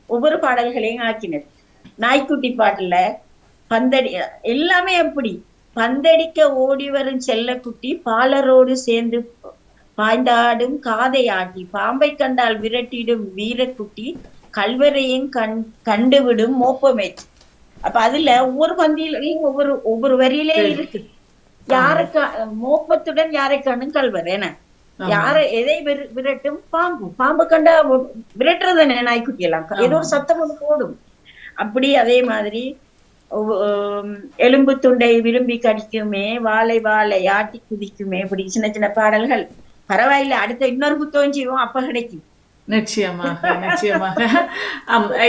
ஒவ்வொரு பாடல்களையும் ஆக்கினது. நாய்க்குட்டி பாட்டுல பந்தடி எல்லாமே எப்படி பந்தடிக்க ஓடி வரும் செல்லக்குட்டி பாலரோடு சேர்ந்து பாய்ந்தாடும் காதை ஆட்டி, பாம்பை கண்டால் விரட்டிடும் வீரக்குட்டி கல்வரையும் கண்டுவிடும் மோப்பமேற்று. அப்ப அதுல ஒவ்வொரு பந்தியிலையும் ஒவ்வொரு வரியிலே இருக்கு. யாருக்கு மோப்பத்துடன் யாரை கண்டும் கல்வர் என யாரை எதை விரட்டும் பாம்பு கண்டா விரட்டுறதுன்னு நாய்க்குட்டி எல்லாம் ஏதோ ஒரு சத்தம் ஒன்று போடும். அப்படி அதே மாதிரி எலும்பு துண்டை விரும்பி கடிக்குமே, வாழை வாழை ஆட்டி குதிக்குமே, இப்படி சின்ன சின்ன பாடல்கள். பரவாயில்ல, அடுத்த இன்னொரு புத்தகம் செய்வோம், அப்ப கிடைக்கும். நிச்சயமாக நிச்சயமாக.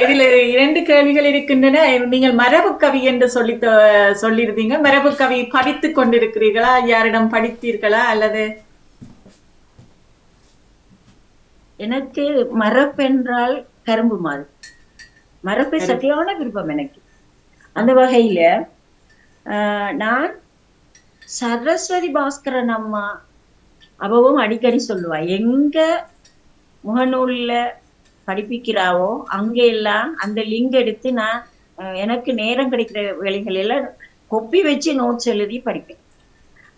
இதுல 2 கேள்விகள் இருக்கின்றன. நீங்கள் மரபு கவி என்று சொல்லியிருந்தீங்க. மரபு கவி படித்து கொண்டிருக்கிறீர்களா? யாரிடம் படித்தீர்களா? அல்லது எனக்கு மரபென்றால் கரும்பு மாதிரி மரபு சத்தியான விருப்பம் எனக்கு. அந்த வகையில நான் சரஸ்வதி பாஸ்கரன் அம்மா அவவும் அடிக்கடி சொல்லுவா, எங்க முகநூல்ல படிப்பிக்கிறாவோ அங்க எல்லாம் அந்த லிங்க் எடுத்து நான் எனக்கு நேரம் கிடைக்கிற வேலைகள் எல்லாம் கொப்பி வச்சு நோட்ஸ் எழுதி படிப்பேன்.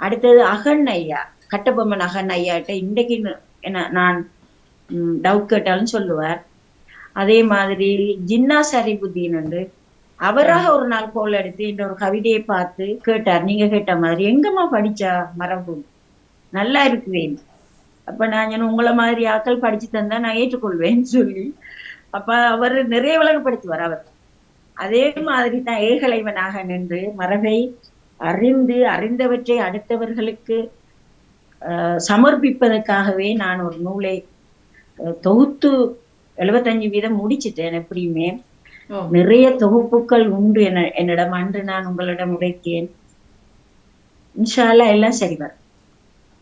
அடுத்தது அகன் ஐயா, கட்டபொம்மன் அகன் ஐயாட்ட இன்றைக்கு நான் டவுட் கேட்டாலும் சொல்லுவார். அதே மாதிரி ஜின்னா சரிபுத்தீன் வந்து அவராக ஒரு நாள் கோல் எடுத்து இந்த ஒரு கவிதையை பார்த்து கேட்டார், நீங்க கேட்ட மாதிரி எங்கம்மா படிச்சா மரபு நல்லா இருக்குவேன். அப்ப நான் உங்களை மாதிரி ஆக்கள் படிச்சு தந்தா நான் ஏற்றுக்கொள்வேன்னு சொல்லி அப்ப அவர் நிறைய விளங்கப்படுத்துவார். அவர் அதே மாதிரி தான் ஏகலைவனாக நின்று மரபை அறிந்தவற்றை அடுத்தவர்களுக்கு சமர்ப்பிப்பதற்காகவே நான் ஒரு நூலை தொகுத்து 75% முடிச்சுட்டேன். எப்படியுமே நிறைய தொகுப்புகள் உண்டு என்னிடம். அன்று நான் உங்களிடம் உரைத்தேன். இன்ஷா அல்லாஹ் எல்லாம் சரி வரும்.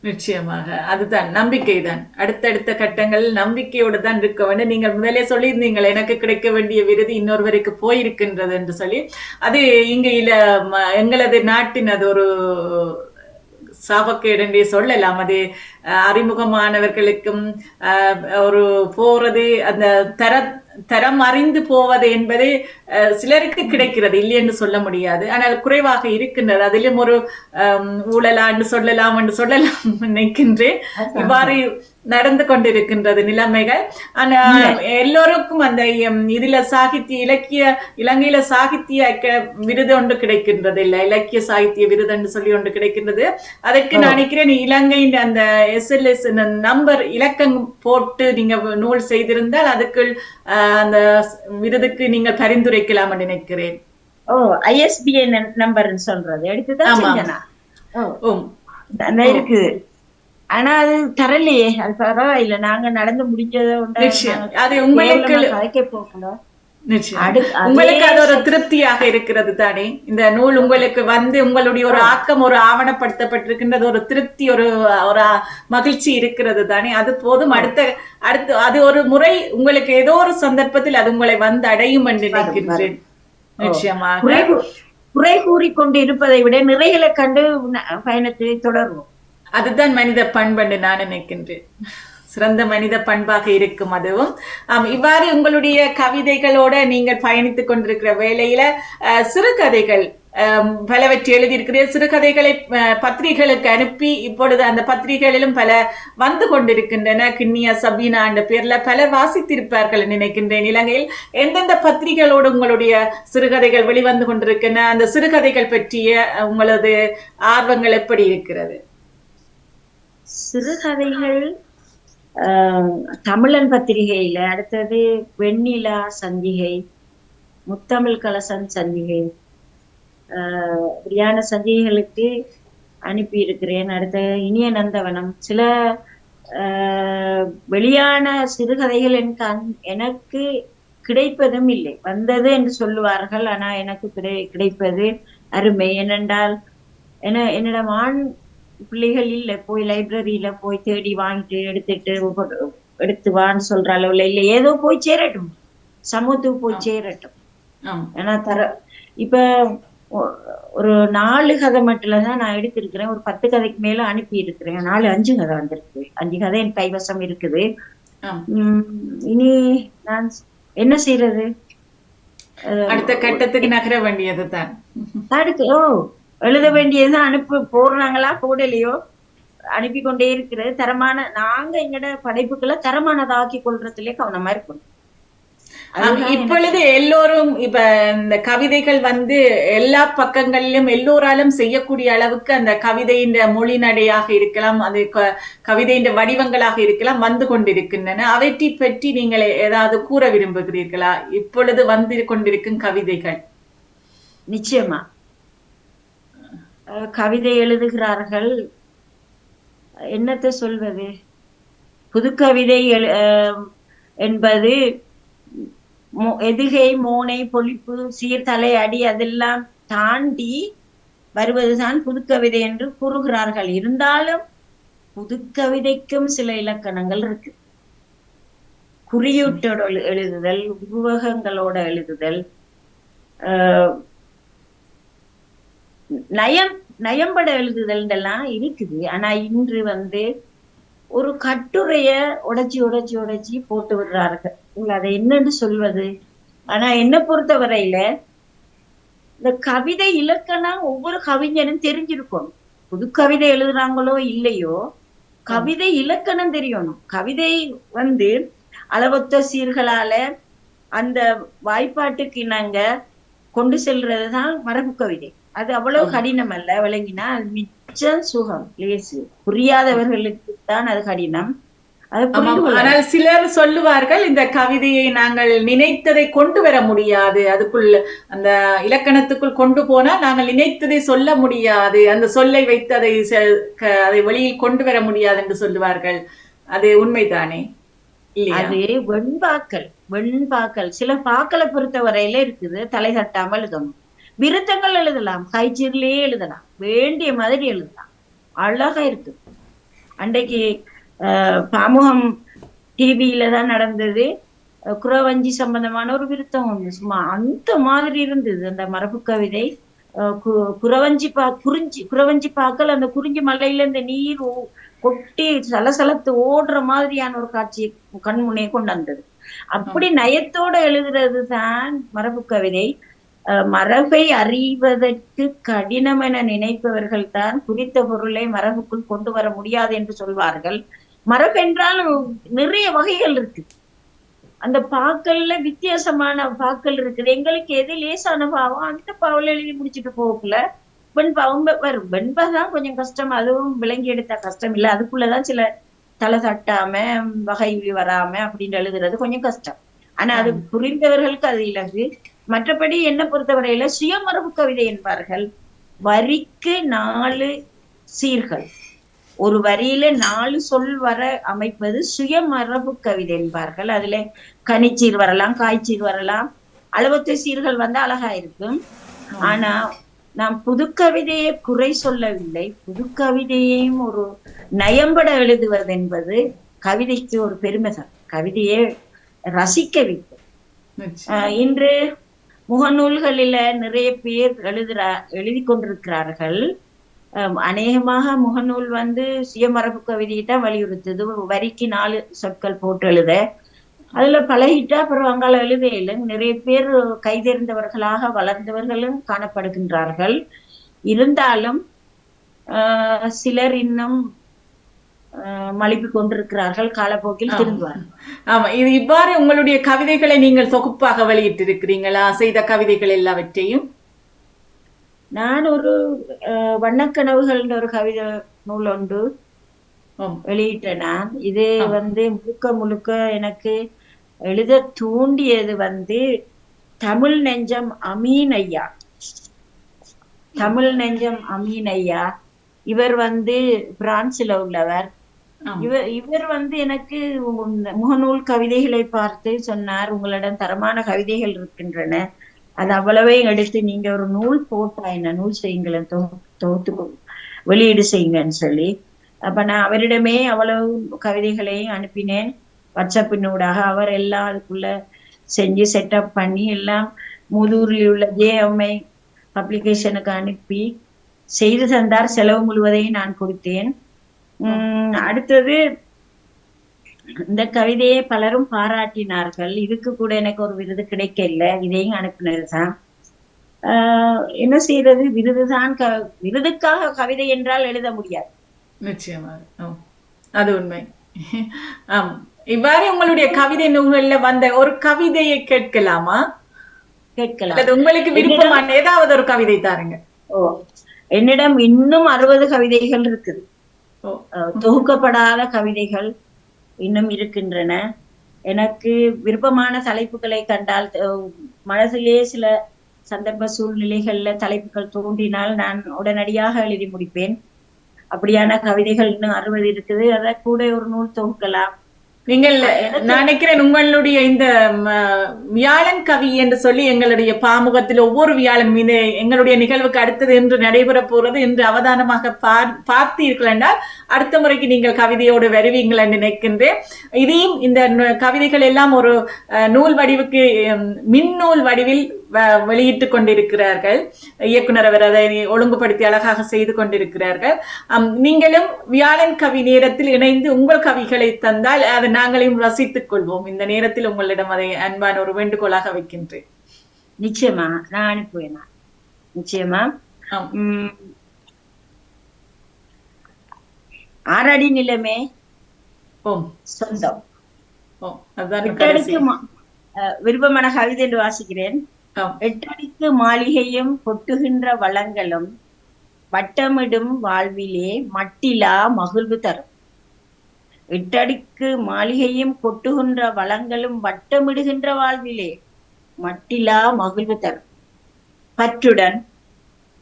நிச்சயமாக. அதுதான் நம்பிக்கை தான். அடுத்தடுத்த கட்டங்கள் நம்பிக்கையோடு தான் இருக்க வேண்டும். நீங்கள் முதலே சொல்லியிருந்தீங்கள் எனக்கு கிடைக்க வேண்டிய விருது இன்னொருவருக்கு போயிருக்கின்றது என்று சொல்லி. அது இங்க எங்களது நாட்டின் அது ஒரு சாபக்கேடு என்றே சொல்லலாம். அது அறிமுகமானவர்களுக்கும் ஒரு போறது அந்த தரம் அறிந்து போவது என்பது சிலருக்கு கிடைக்கிறது, இல்லை என்று சொல்ல முடியாது. ஆனால் குறைவாக இருக்கின்றது. அதிலும் ஒரு ஊழலா என்று சொல்லலாம் நினைக்கின்றேன். இவ்வாறு நடந்து கொண்டிருக்கின்றது நிலைமைகள். ஆனா எல்லோருக்கும் அந்த இதுல இலங்கையில சாகித்ய விருது ஒன்று கிடைக்கின்றது, இல்ல இலக்கிய சாகித்ய விருது என்று சொல்லி ஒன்று கிடைக்கின்றது. அதற்கு நான் நினைக்கிறேன் இலங்கையின் அந்த SLS நம்பர் இலக்கம் போட்டு நீங்க நூல் செய்திருந்தால் அதுக்கு அந்த விருதுக்கு நீங்கள் பரிந்துரைக்கலாம் நினைக்கிறேன். ISBN நம்பர் சொல்றது எடுத்துதான் இருக்குது. ஆனா அது தரலையே. அது பரவாயில்ல, நாங்க நடந்து முடிஞ்சதை அது உங்களுக்கு உங்களுக்கு அது ஒரு திருப்தியாக இருக்கிறது தானே. இந்த நூல் உங்களுக்கு உங்களுடைய ஒரு ஆக்கம் ஒரு ஆவணப்படுத்தப்பட்டிருக்கின்றது, ஒரு திருப்தி, ஒரு மகிழ்ச்சி இருக்கிறது தானே. அது போதும். அடுத்து அது ஒரு முறை உங்களுக்கு ஏதோ ஒரு சந்தர்ப்பத்தில் அது உங்களை அடையும் என்று நினைக்கின்றேன். நிச்சயமாக. குறை கூறிக்கொண்டு இருப்பதை விட நிறைகளை கண்டு பயணத்தை தொடர்வோம். அதுதான் மனித பண்பு நான் நினைக்கின்றேன். சிறந்த மனித பண்பாக இருக்கும் அதுவும். இவ்வாறு உங்களுடைய கவிதைகளோட நீங்கள் பயணித்துக் கொண்டிருக்கிற வேளையில சிறுகதைகள் பலவற்றை எழுதியிருக்கிறேன். சிறுகதைகளை பத்திரிகைகளுக்கு அனுப்பி இப்பொழுது அந்த பத்திரிகைகளிலும் பல வந்து கொண்டிருக்கின்றன. கிண்ணியா சபீனா என்ற பேர்ல பலர் வாசித்திருப்பார்கள் நினைக்கின்றேன். இலங்கையில் எந்தெந்த பத்திரிகைகளோடு உங்களுடைய சிறுகதைகள் வெளிவந்து கொண்டிருக்கின்றன? அந்த சிறுகதைகள் பற்றிய உங்களது ஆர்வங்கள் எப்படி இருக்கிறது? சிறுகதைகள் தமிழன் பத்திரிகையில, அடுத்தது வெண்ணிலா சஞ்சிகை, முத்தமிழ் கலசன் சஞ்சிகை, இப்படியான சஞ்சிகைகளுக்கு அனுப்பி இருக்கிறேன். அடுத்த இனிய நந்தவனம், சில வெளியான சிறுகதைகள் எனக்கு கிடைப்பதும் இல்லை. வந்தது என்று சொல்லுவார்கள், ஆனா எனக்கு கிடைப்பது அருமை. ஏனென்றால் என்னிடம் ஆண் பிள்ளைகள் இல்லை, போய் லைப்ரரியில போய் தேடி வாங்கிட்டு எடுத்து வான்னு சொல்ற அளவுல இல்லை. ஏதோ போய் சேரட்டும், சமூகத்துக்கு போய் சேரட்டும். ஏன்னா இப்ப ஒரு 4 கதை மட்டும்தான் நான் எடுத்திருக்கிறேன். ஒரு 10 கதைக்கு மேல அனுப்பி இருக்கிறேன். 5 கதை வந்திருக்கு. 5 கதை என் கைவசம் இருக்குது. இனி நான் என்ன செய்யறது? அடுத்த கட்டத்துக்கு நகர வேண்டியதுதான். எழுத வேண்டியதுதான். போடுறாங்களா போடலையோ, அனுப்பி கொண்டே இருக்கிறது. நாங்க எங்கட படைப்புகளை தரமானதாக்கி கொள்றதுலயே கவனமா இருக்கணும். இப்பொழுது எல்லோரும் இப்ப இந்த கவிதைகள் வந்து எல்லா பக்கங்களிலும் எல்லோராலும் செய்யக்கூடிய அளவுக்கு அந்த கவிதையின் மொழி நடையாக இருக்கலாம், அது கவிதையின் வடிவங்களாக இருக்கலாம், வந்து கொண்டிருக்கின்றன. அவற்றை பற்றி நீங்கள் ஏதாவது கூற விரும்புகிறீர்களா? இப்பொழுது வந்து கொண்டிருக்கும் கவிதைகள். நிச்சயமா கவிதை எழுதுகிறார்கள். என்னத்தை சொல்வது? புதுக்கவிதை என்பது எதுகை, மோனை, பொழிப்பு, சீர்தலை, அடி அதெல்லாம் தாண்டி வருவதுதான் புதுக்கவிதை என்று கூறுகிறார்கள். இருந்தாலும் புதுக்கவிதைக்கும் சில இலக்கணங்கள் இருக்கு. குறியீட்டோட எழுதுதல், உருவகங்களோட எழுதுதல், நயம்பட எழுதுதல் எல்லாம் இருக்குது. ஆனா இன்று வந்து ஒரு கட்டுரைய உடைச்சி போட்டு விடுறார்கள். அதை என்னன்னு சொல்வது? ஆனா என்ன பொறுத்த வரையில இந்த கவிதை இலக்கணம் ஒவ்வொரு கவிஞனும் தெரிஞ்சிருக்கணும். புது கவிதை எழுதுறாங்களோ இல்லையோ, கவிதை இலக்கணம் தெரியணும். கவிதை வந்து அளவொத்த சீர்களால அந்த வாய்ப்பாட்டுக்கு இணங்க கொண்டு செல்றதுதான் மரபு கவிதை. அது அவ்வளவு கடினம் அல்ல. விளங்கினா அது மிச்சம் சுகம், லேசு. புரியாதவர்களுக்கு தான் அது கடினம். ஆனால் சிலர் சொல்லுவார்கள், இந்த கவிதையை நாங்கள் நினைத்ததை கொண்டு வர முடியாது, அதுக்குள்ள அந்த இலக்கணத்துக்குள் கொண்டு போனா நாங்கள் நினைத்ததை சொல்ல முடியாது, அந்த சொல்லை வைத்து அதை வெளியில் கொண்டு வர முடியாது என்று சொல்லுவார்கள். அது உண்மைதானே? அது வெண்பாக்கள் சில பாக்களை பொறுத்த வரையில இருக்குது. தலை தட்டாமல் எழுதணும். விருத்தங்கள் எழுதலாம், கைச்சீர்லயே எழுதலாம், வேண்டிய மாதிரி எழுதலாம், அழகா இருக்கு. அன்றைக்கு பாமுகம் டிவியில தான் நடந்தது. குறவஞ்சி சம்பந்தமான ஒரு விருத்தம் ஒன்று, சும்மா அந்த மாதிரி இருந்தது அந்த மரபு கவிதை. குறவஞ்சி பாக்கள் அந்த குறிஞ்சி மலையில இந்த நீர் கொட்டி சலசலத்து ஓடுற மாதிரியான ஒரு காட்சியை கண்முனே கொண்டு வந்தது. அப்படி நயத்தோட எழுதுறது தான் மரபு கவிதை. மரபை அறிவதற்கு கடினம் என நினைப்பவர்கள் தான் குறித்த பொருளை மரபுக்குள் கொண்டு வர முடியாது என்று சொல்வார்கள். மரபு என்றால் நிறைய வகைகள் இருக்கு. அந்த பாக்கள்ல வித்தியாசமான பாக்கள் இருக்குது. எங்களுக்கு எது லேசான பாவம் அந்த பாவல எழுதி முடிச்சுட்டு போகல. வெண்பாவும் வரும். வெண்பா தான் கொஞ்சம் கஷ்டம், அதுவும் விளங்கி எடுத்தா கஷ்டம் இல்லை. அதுக்குள்ளதான் சில தலை தட்டாம வகை வராம அப்படின்னு எழுதுறது கொஞ்சம் கஷ்டம். ஆனா அது புரிந்தவர்களுக்கு அது இலகு. மற்றபடி என்ன பொறுத்தவரையில சுயமரபு கவிதை என்பார்கள். வரிக்கு 4 சீர்கள், ஒரு வரியில 4 சொல் வர அமைப்பது சுயமரபு கவிதை என்பார்கள். அதுல கனிச்சீர் வரலாம், காய்ச்சீர் வரலாம், அளவத்து சீர்கள் வந்து அழகா இருக்கும். ஆனா நாம் புதுக்கவிதையை குறை சொல்லவில்லை. புதுக்கவிதையையும் ஒரு நயம்பட எழுதுவது என்பது கவிதைக்கு ஒரு பெருமைதான். கவிதையை ரசிக்க வைக்கும். இன்று முகநூல்களில நிறைய பேர் எழுதி கொண்டிருக்கிறார்கள். அநேகமாக முகநூல் வந்து சுயமரபு கவிதையை தான் வலியுறுத்துது. வரிக்கு 4 சொற்கள் போட்டு எழுத. அதுல பழகிட்டா அப்புறம் அங்கால எழுதையில நிறைய பேர் கைதேர்ந்தவர்களாக வளர்ந்தவர்களும் காணப்படுகின்றார்கள். இருந்தாலும் சிலர் இன்னும் மலிப்பு கொண்டிருக்கிறார்கள். காலப்போக்கில் திருந்துவார். ஆமா, இது இவ்வாறு உங்களுடைய கவிதைகளை நீங்கள் தொகுப்பாக வெளியிட்டிருக்கிறீங்களா? செய்த கவிதைகள் எல்லாவற்றையும்? நான் ஒரு வண்ணக்கனவுகள் ஒரு கவிதை நூல் ஒன்று வெளியிட்டேன். நான் இது முழுக்க முழுக்க எனக்கு எழுத தூண்டியது தமிழ் நெஞ்சம் அமீன் ஐயா. தமிழ் நெஞ்சம் அமீன் ஐயா இவர் பிரான்ஸ்ல உள்ளவர். இவர் எனக்கு முகநூல் கவிதைகளை பார்த்து சொன்னார், உங்களிடம் தரமான கவிதைகள் இருக்கின்றன, அது அவ்வளவையும் எடுத்து நீங்க ஒரு நூல் போட்டா என்ன, நூல் செய்யுங்களை தொகுத்து வெளியீடு செய்யுங்கன்னு சொல்லி. அப்ப நான் அவரிடமே அவ்வளவு கவிதைகளையும் அனுப்பினேன் வாட்ஸ்அப்பினூடாக. அவர் எல்லாம் அதுக்குள்ள செஞ்சு செட்டப் பண்ணி எல்லாம் முதூரில் உள்ள JMI பப்ளிகேஷனுக்கு அனுப்பி செய்து தந்தார். செலவு முழுவதையும் நான் கொடுத்தேன். அடுத்தது இந்த கவிதையை பலரும் பாராட்டினார்கள். இதுக்கு கூட எனக்கு ஒரு விருது கிடைக்கல, இதையும் அனுப்பினதுதான். என்ன செய்யறது, விருதுதான். விருதுக்காக கவிதை என்றால் எழுத முடியாது. நிச்சயமாக அது உண்மை. இவ்வாறு உங்களுடைய கவிதை நூல்கள்ல வந்த ஒரு கவிதையை கேட்கலாமா? கேட்கலாம். உங்களுக்கு விருப்பமான ஏதாவது ஒரு கவிதை தாருங்க. என்னிடம் இன்னும் 60 கவிதைகள் இருக்குது. தொகுக்கப்படாத கவிதைகள் இன்னும் இருக்கின்றன. எனக்கு விருப்பமான தலைப்புகளை கண்டால், மனதிலே சில சந்தர்ப்ப சூழ்நிலைகள்ல தலைப்புகள் தோன்றினால் நான் உடனடியாக எழுதி முடிப்பேன். அப்படியான கவிதைகள் இன்னும் 60 இருக்குது. அதை கூட ஒரு நூல் தொகுக்கலாம். நீங்கள் நான் நினைக்கிறேன் உங்களுடைய இந்த வியாழன் கவி என்று சொல்லி எங்களுடைய பாமுகத்தில் ஒவ்வொரு வியாழன் மீது எங்களுடைய நிகழ்வுக்கு அடுத்தது என்று நடைபெற போறது என்று அவதானமாக பார்த்தீர்கள் என்றால் அடுத்த முறைக்கு நீங்கள் கவிதையோடு வருவீங்கள் என்று நினைக்கின்றேன். இதையும் இந்த கவிதைகள் எல்லாம் ஒரு நூல் வடிவுக்கு மின்னூல் வடிவில் வெளியிட்டுக் கொண்டிருக்கிறார்கள். இயக்குனர் அவர் அதை ஒழுங்குபடுத்தி அழகாக செய்து கொண்டிருக்கிறார்கள். நீங்களும் வியாழன் கவி நேரத்தில் இணைந்து உங்கள் கவிகளை தந்தால் அதை நாங்களையும் ரசித்துக் கொள்வோம். இந்த நேரத்தில் உங்களிடம் அதை அன்பான ஒரு வேண்டுகோளாக வைக்கின்றேன். நிச்சயமா நான் அனுப்புவேன். நிச்சயமா. 6 அடி நிலமே சொந்தம். விருப்பமான கவிதை என்று வாசிக்கிறேன். 8 அடிக்கு மாளிகையும் கொட்டுகின்ற வளங்களும் வட்டமிடும் வாழ்விலே மட்டிலா மகிழ்வு தரும். 8 அடிக்கு மாளிகையும் கொட்டுகின்ற வளங்களும் வட்டமிடுகின்ற வாழ்விலே மட்டிலா மகிழ்வு தரும். பற்றுடன்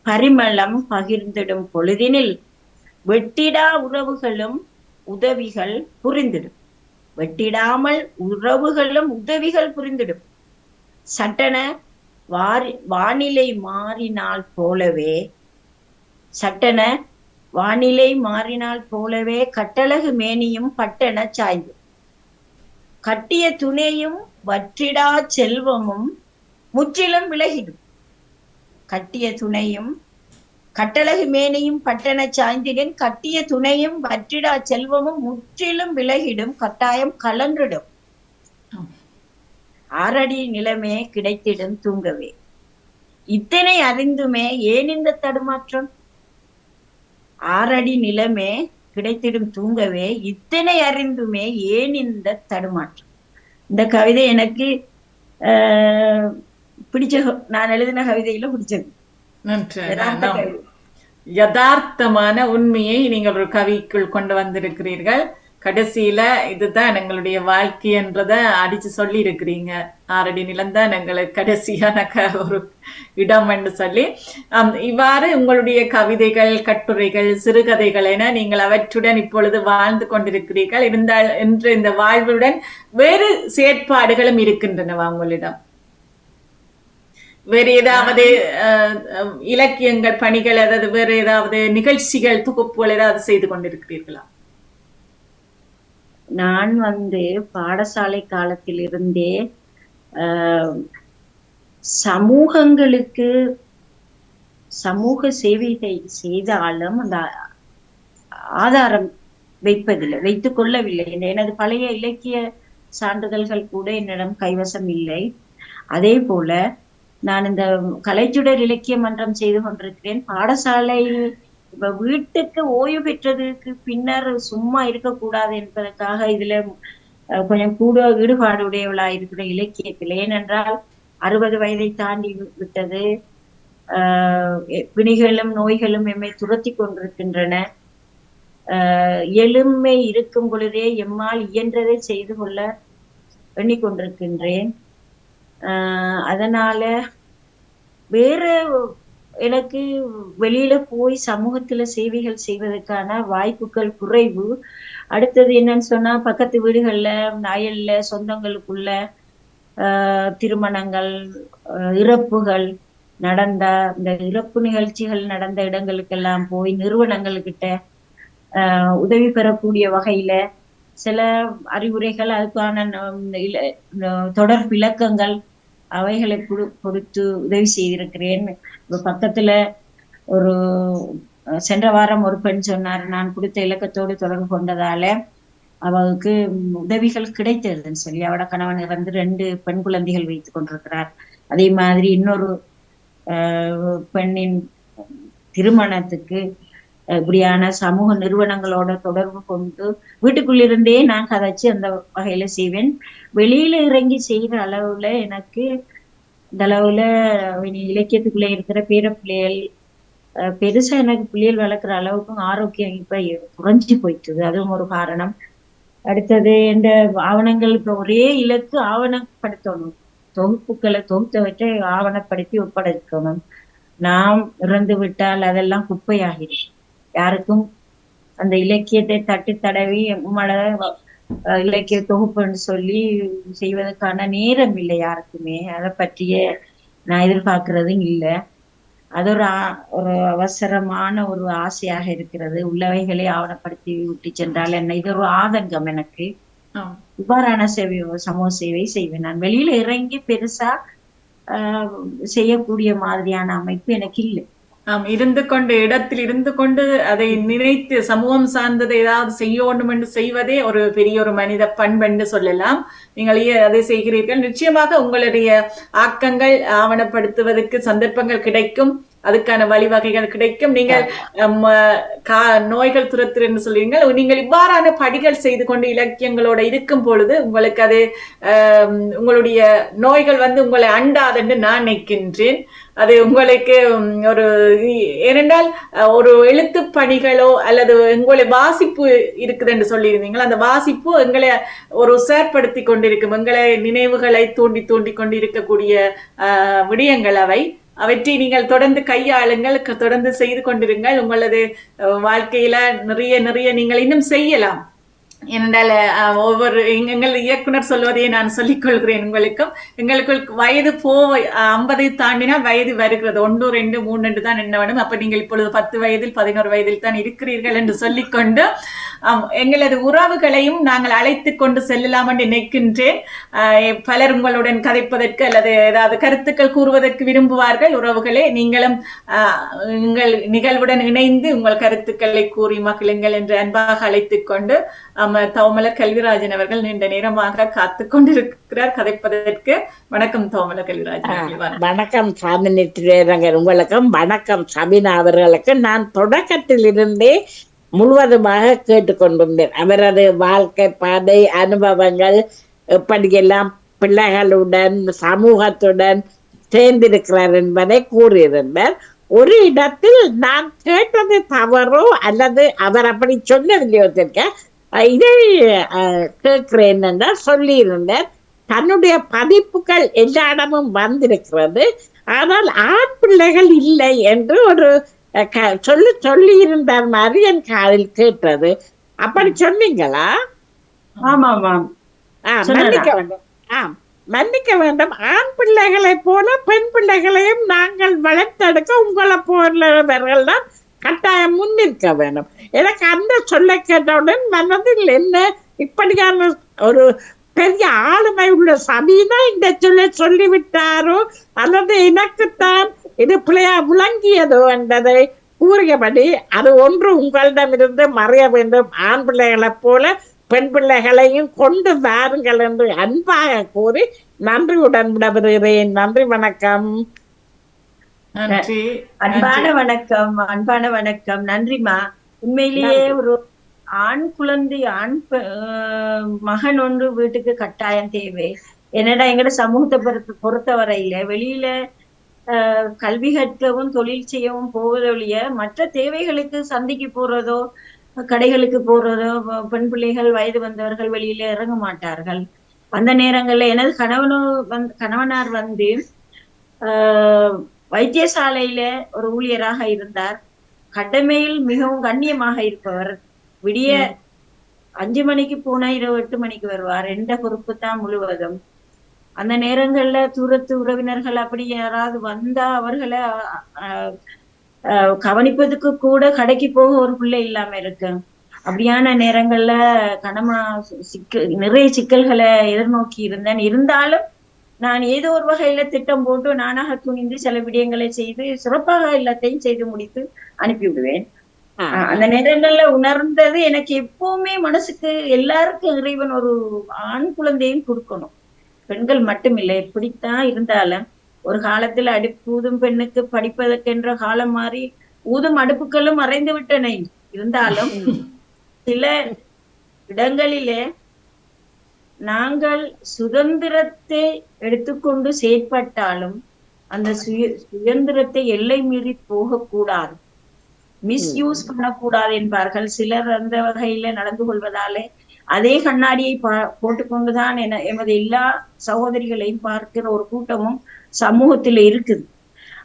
பரிமளம் பகிர்ந்திடும் பொழுதினில் வெட்டிடா உறவுகளும் உதவிகள் புரிந்திடும். வெட்டிடாமல் உறவுகளும் உதவிகள் புரிந்திடும். சட்டன வானிலை மாறினால் போலவே சட்டன வானிலை மாறினால் போலவே கட்டழகு மேனியும் பட்டன சாய்ந்து. கட்டிய துணையும் வற்றிடா செல்வமும் முற்றிலும் விலகிடும். கட்டிய துணையும் கட்டழகு மேனியும் பட்டன சாய்ந்திடும். கட்டிய துணையும் வற்றிடா செல்வமும் முற்றிலும் விலகிடும். கட்டாயம் கலன்றிடும். 6 அடி நிலமே கிடைத்திடும் தூங்கவே. இத்தனை அறிந்துமே ஏன் இந்த தடுமாற்றம்? 6 அடி நிலமே கிடைத்திடும் தூங்கவே இத்தனை அறிந்துமே ஏன் இந்த தடுமாற்றம்? இந்த கவிதை எனக்கு பிடிச்ச, நான் எழுதின கவிதையில பிடிச்சது. யதார்த்தமான உண்மையை நீங்கள் ஒரு கவிக்குள் கொண்டு வந்திருக்கிறீர்கள். கடைசியில இதுதான் எங்களுடைய வாழ்க்கை என்றதை அடிச்சு சொல்லி இருக்கிறீங்க. 6 அடி நிலம்தான் எங்களுக்கு கடைசியான ஒரு இடம் என்று சொல்லி, இவ்வாறு உங்களுடைய கவிதைகள், கட்டுரைகள், சிறுகதைகள் என நீங்கள் அவற்றுடன் இப்பொழுது வாழ்ந்து கொண்டிருக்கிறீர்கள். இருந்தால் என்று இந்த வாழ்வுடன் வேறு செயற்பாடுகளும் இருக்கின்றனவா உங்களிடம்? வேறு ஏதாவது இலக்கியங்கள் பணிகள், அதாவது வேறு ஏதாவது நிகழ்ச்சிகள், தொகுப்புகள் ஏதாவது செய்து கொண்டிருக்கிறீர்களா? நான் பாடசாலை காலத்தில் இருந்தே சமூகங்களுக்கு சமூக சேவை செய்தாலும் அந்த ஆதாரம் வைப்பதில்லை, வைத்துக் கொள்ளவில்லை. எனது பழைய இலக்கிய சான்றிதழ்கள் கூட என்னிடம் கைவசம் இல்லை. அதே போல நான் இந்த கலைச்சுடர் இலக்கிய மன்றம் செய்து கொண்டிருக்கிறேன். பாடசாலையில் இப்ப வீட்டுக்கு ஓய்வு பெற்றதுக்கு பின்னர் சும்மா இருக்கக்கூடாது என்பதற்காக இதுல கொஞ்சம் கூட ஈடுபாடு உடையவளா இருக்கிற இலக்கியத்தில். ஏனென்றால் 60 வயதை தாண்டி விட்டது. பிணிகளும் நோய்களும் எம்மை துரத்தி கொண்டிருக்கின்றன. எளிமை இருக்கும் பொழுதே எம்மால் இயன்றதை செய்து கொள்ள எண்ணிக்கொண்டிருக்கின்றேன். அதனால வேற எனக்கு வெளியில போய் சமூகத்துல சேவைகள் செய்வதற்கான வாய்ப்புகள் குறைவு. அடுத்தது என்னன்னு சொன்னா, பக்கத்து வீடுகள்ல அயல்ல சொந்தங்களுக்குள்ள திருமணங்கள், இறப்புகள் நடந்த இந்த இறப்பு நிகழ்ச்சிகள் நடந்த இடங்களுக்கெல்லாம் போய் நிறுவனங்கள்கிட்ட உதவி பெறக்கூடிய வகையில சில அறிவுரைகள், அதுக்கான தொடர் விளக்கங்கள் அவைகளை கொடுத்து உதவி செய்திருக்கிறேன். இப்ப பக்கத்துல ஒரு சென்ற வாரம் ஒரு பெண் சொன்னார், நான் கொடுத்த இலக்கத்தோடு தொடர்பு கொண்டதால அவளுக்கு உதவிகள் கிடைத்ததுன்னு சொல்லி. அவட கணவன் இறந்து 2 பெண் குழந்தைகள் வைத்துக் கொண்டிருக்கிறார். அதே மாதிரி இன்னொரு பெண்ணின் திருமணத்துக்கு இப்படியான சமூக நிறுவனங்களோட தொடர்பு கொண்டு வீட்டுக்குள்ளிருந்தே நான் கதைச்சு அந்த வகையில செய்வேன். வெளியில இறங்கி செய்யற அளவுல எனக்கு இந்த அளவுல இலக்கியத்துக்குள்ள இருக்கிற பேர பிள்ளைகள் பெருசா எனக்கு பிள்ளைகள் வளர்க்குற அளவுக்கும் ஆரோக்கியம் இப்ப குறைஞ்சி போயிட்டுது. அதுவும் ஒரு காரணம். அடுத்தது இந்த ஆவணங்கள் இப்ப ஒரே இலக்கு ஆவணப்படுத்தணும். தொகுப்புகளை தொகுத்தவற்றை ஆவணப்படுத்தி ஒப்படைக்கணும். நாம் இறந்து விட்டால் அதெல்லாம் குப்பையாகிடும். யாருக்கும் அந்த இலக்கியத்தை தட்டி தடவி இலக்கிய தொகுப்புன்னு சொல்லி செய்வதற்கான நேரம் இல்லை யாருக்குமே. அதை பற்றிய நான் எதிர்பார்க்கறதும் இல்லை. அது ஒரு அவசரமான ஒரு ஆசையாக இருக்கிறது. உள்ளவைகளை ஆவணப்படுத்தி விட்டு சென்றால் என்ன, இது ஒரு ஆதங்கம் எனக்கு. இவ்வாறான சமூக சேவை செய்வேன். நான் வெளியில இறங்கி பெருசா செய்யக்கூடிய மாதிரியான அமைப்பு எனக்கு இல்லை. இருந்து கொண்டு இடத்தில் இருந்து கொண்டு அதை நினைத்து சமூகம் சார்ந்ததை ஏதாவது செய்யணும் என்று செய்வதே ஒரு பெரிய ஒரு மனித பண்பென்று சொல்லலாம். நீங்கள் அதை செய்கிறீர்கள். நிச்சயமாக உங்களுடைய ஆக்கங்கள் ஆவணப்படுத்துவதற்கு சந்தர்ப்பங்கள் கிடைக்கும், அதுக்கான வழிவகைகள் கிடைக்கும். நீங்கள் நோய்கள் துரத்து என்று சொல்றீங்க. நீங்கள் இவ்வாறான படிகள் செய்து கொண்டு இலக்கியங்களோட இருக்கும் பொழுது உங்களுக்கு அது உங்களுடைய நோய்கள் உங்களை அண்டாதென்று நான் நினைக்கின்றேன். அது உங்களுக்கு ஒரு ஏனென்றால் ஒரு எழுத்து பணிகளோ அல்லது உங்களை வாசிப்பு இருக்குது என்று சொல்லியிருந்தீங்களா, அந்த வாசிப்பு எங்களை ஒரு உற்சாகப்படுத்தி கொண்டிருக்கும், எங்களை நினைவுகளை தூண்டி தூண்டி கொண்டு இருக்கக்கூடிய விடயங்கள் அவற்றை நீங்கள் தொடர்ந்து கையாளுங்கள், தொடர்ந்து செய்து கொண்டிருங்கள். உங்களது வாழ்க்கையில நிறைய நீங்கள் இன்னும் செய்யலாம். ஏனென்றால் ஒவ்வொரு எங்கள் இயக்குனர் சொல்வதையே நான் சொல்லிக் கொள்கிறேன். எங்களுக்குள் வயது 50 தாண்டினா வயது வருகிறது. 1, 2, 3 தான் என்ன வேணும். அப்ப நீங்கள் இப்பொழுது 10 வயதில் 11 வயதில் தான் இருக்கிறீர்கள் என்று சொல்லிக்கொண்டு எங்களது உறவுகளையும் நாங்கள் அழைத்து கொண்டு செல்லலாம் என்று நினைக்கின்றேன். பலர் உங்களுடன் கதைப்பதற்கு அல்லது ஏதாவது கருத்துக்கள் கூறுவதற்கு விரும்புவார்கள். உறவுகளே, நீங்களும் உங்கள் நிகழ்வுடன் இணைந்து உங்கள் கருத்துக்களை கூறி மகிழுங்கள் என்று அன்பாக அழைத்துக் கொண்டு தவமலர் கல்விராஜன் அவர்கள் நீண்ட நேரமாக காத்து கொண்டிருக்கிறார் கதைப்பதற்கு. வணக்கம் தவமலர் கல்விராஜன். வணக்கம் சாமினி திரேரங்கர், உங்களுக்கும் வணக்கம் சபினா அவர்களுக்கு. நான் தொடக்கத்தில் இருந்தே முழுவதுமாக கேட்டுக்கொண்டிருந்தேன். அவரது வாழ்க்கை பாதை அனுபவங்கள் எப்படியெல்லாம் பிள்ளைகளுடன் சமூகத்துடன் சேர்ந்திருக்கிறார் என்பதை கூறியிருந்தார். ஒரு இடத்தில் நான் கேட்டது தவறோ அல்லது அவர் அப்படி சொல்லவில்லையோ இதை கேட்கிறேன் என்றால் சொல்லியிருந்தார். தன்னுடைய பதிப்புகள் எல்லா இடமும் வந்திருக்கிறது, ஆனால் ஆண் பிள்ளைகள் இல்லை என்று ஒரு சொல்லி இருந்தார் மாதிரி என் காதில் கேட்டது. அப்படி சொன்னீங்களா? மன்னிக்க வேண்டும், மன்னிக்க வேண்டும். ஆண் பிள்ளைகளை போல பெண் பிள்ளைகளையும் நாங்கள் வளர்த்தெடுக்க உங்களை போலவர்கள் தான் கட்டாயம் முன்னிற்க வேண்டும். எனக்கு அந்த சொல்ல கேட்டவுடன் மனதில் என்ன இப்படியான ஒரு பெரிய ஆளுமை உள்ள சபீனா இந்த சொல்லிவிட்டாரோ அல்லது எனக்குத்தான் இது பிள்ளையா விளங்கியதோ என்பதை கூறியபடி அது ஒன்று உங்களிடமிருந்து மறைய வேண்டும். ஆண் பிள்ளைகளை போல பெண் பிள்ளைகளையும் கொண்டு வாருங்கள் என்று அன்பாக கூறி நன்றியுடன் விடப்படுகிறேன். நன்றி, வணக்கம். நன்றி. அன்பான வணக்கம், அன்பான வணக்கம். நன்றிமா. உண்மையிலேயே ஒரு ஆண் குழந்தை, மகன் ஒன்று வீட்டுக்கு கட்டாயம் தேவை. என்னடா எங்கட சமூகத்தை பொறுத்தவரையில வெளியில கல்வி கற்கவும் தொழில் செய்யவும் போவதொழிய மற்ற தேவைகளுக்கு சந்தைக்கு போறதோ கடைகளுக்கு போறதோ பெண் பிள்ளைகள் வயது வந்தவர்கள் வெளியில இறங்க மாட்டார்கள். அந்த நேரங்கள்ல எனது கணவனார் வந்து வைத்தியசாலையில ஒரு ஊழியராக இருந்தார். கடமையில் மிகவும் கண்ணியமாக இருப்பவர். விடிய 5 மணிக்கு போனா இரவு 8 மணிக்கு வருவார். எந்த பொறுப்பு தான் முழுவதும். அந்த நேரங்கள்ல தூரத்து உறவினர்கள் அப்படி யாராவது வந்தா அவர்களை கவனிப்பதுக்கு கூட கடைக்கு போக ஒரு பிள்ளை இல்லாம இருக்கு. அப்படியான நேரங்கள்ல நிறைய சிக்கல்களை எதிர்நோக்கி இருந்தேன். இருந்தாலும் நான் ஏதோ ஒரு வகையில திட்டம் போட்டு நானாக துணிந்து சில விடயங்களை செய்து சிறப்பாக எல்லாத்தையும் செய்து முடித்து அனுப்பி விடுவேன். அந்த நேரங்கள்ல உணர்ந்தது, எனக்கு எப்பவுமே மனசுக்கு எல்லாருக்கும் இறைவன் ஒரு ஆண் குழந்தையும் கொடுக்கணும். பெண்கள் மட்டும் இல்லை, எப்படித்தான் இருந்தாலும் ஒரு காலத்துல ஊதும் பெண்ணுக்கு படிப்பதற்கென்ற காலம் மாறி ஊதும் அடுப்புகளும் மறைந்து விட்டன. இருந்தாலும் சில இடங்களிலே நாங்கள் சுதந்திரத்தை எடுத்துக்கொண்டு செயற்பட்டாலும் அந்த சுதந்திரத்தை எல்லை மீறி போகக்கூடாது, மிஸ்யூஸ் பண்ணக்கூடாது என்பார்கள் சிலர். அந்த வகையில நடந்து கொள்வதாலே அதே கண்ணாடியை போட்டுக்கொண்டுதான் எமது எல்லா சகோதரிகளையும் பார்க்கிற ஒரு கூட்டமும் சமூகத்துல இருக்குது.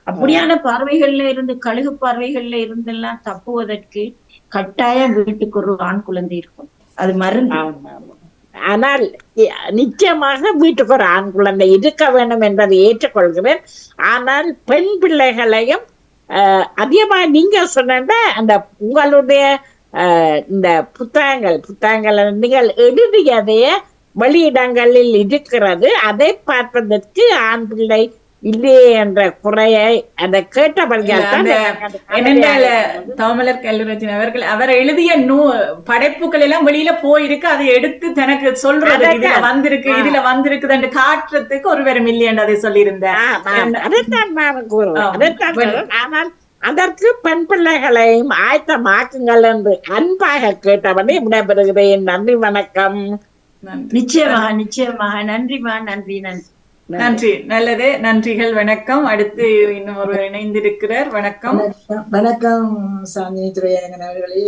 அப்படியான பார்வைகள்ல இருந்து, கழுகு பார்வைகள்ல இருந்தெல்லாம் தப்புவதற்கு கட்டாயம் வீட்டுக்கு ஒரு ஆண் குழந்தை இருக்கும். அது மருந்து. ஆனால் நிச்சயமாக வீட்டுக்கு ஒரு ஆண் குழந்தை இருக்க வேண்டும் என்பதை ஏற்றுக்கொள்கிறேன். ஆனால் பெண் பிள்ளைகளையும் அதிகமாக நீங்க சொன்ன அந்த உங்களுடைய இந்த புத்தகங்கள் நீங்கள் எழுதியதைய வெளியிடங்களில் இருக்கிறது, அதை பார்ப்பதற்கு ஆண் பிள்ளை இல்லையே என்ற குறையை அதை கேட்டபடியால் தாமலர் கல்லுரஜன் அவர்கள் அவர் எழுதிய படைப்புகள் எல்லாம் வெளியில போயிருக்கு. அதை எடுத்து தனக்கு சொல்றது இதுல வந்திருக்கு, இதுல வந்திருக்குது என்று காட்டுறதுக்கு ஒருவரும் இல்லை என்று அதை சொல்லியிருந்தேன். ஆனால் அதற்கு பெண் பிள்ளைகளையும் ஆயத்தமாக்குங்கள் என்று அன்பாக கேட்டவனே விடைபெறுகிறேன். நன்றி, வணக்கம். நிச்சயமாக நிச்சயமாக. நன்றிமா, நன்றி நன்றி நன்றி. நல்லது, நன்றிகள், வணக்கம். அடுத்து இன்னும் ஒருவர் இணைந்திருக்கிறார். வணக்கம். வணக்கம் சாந்தி துரையரங்கன் அவர்களே.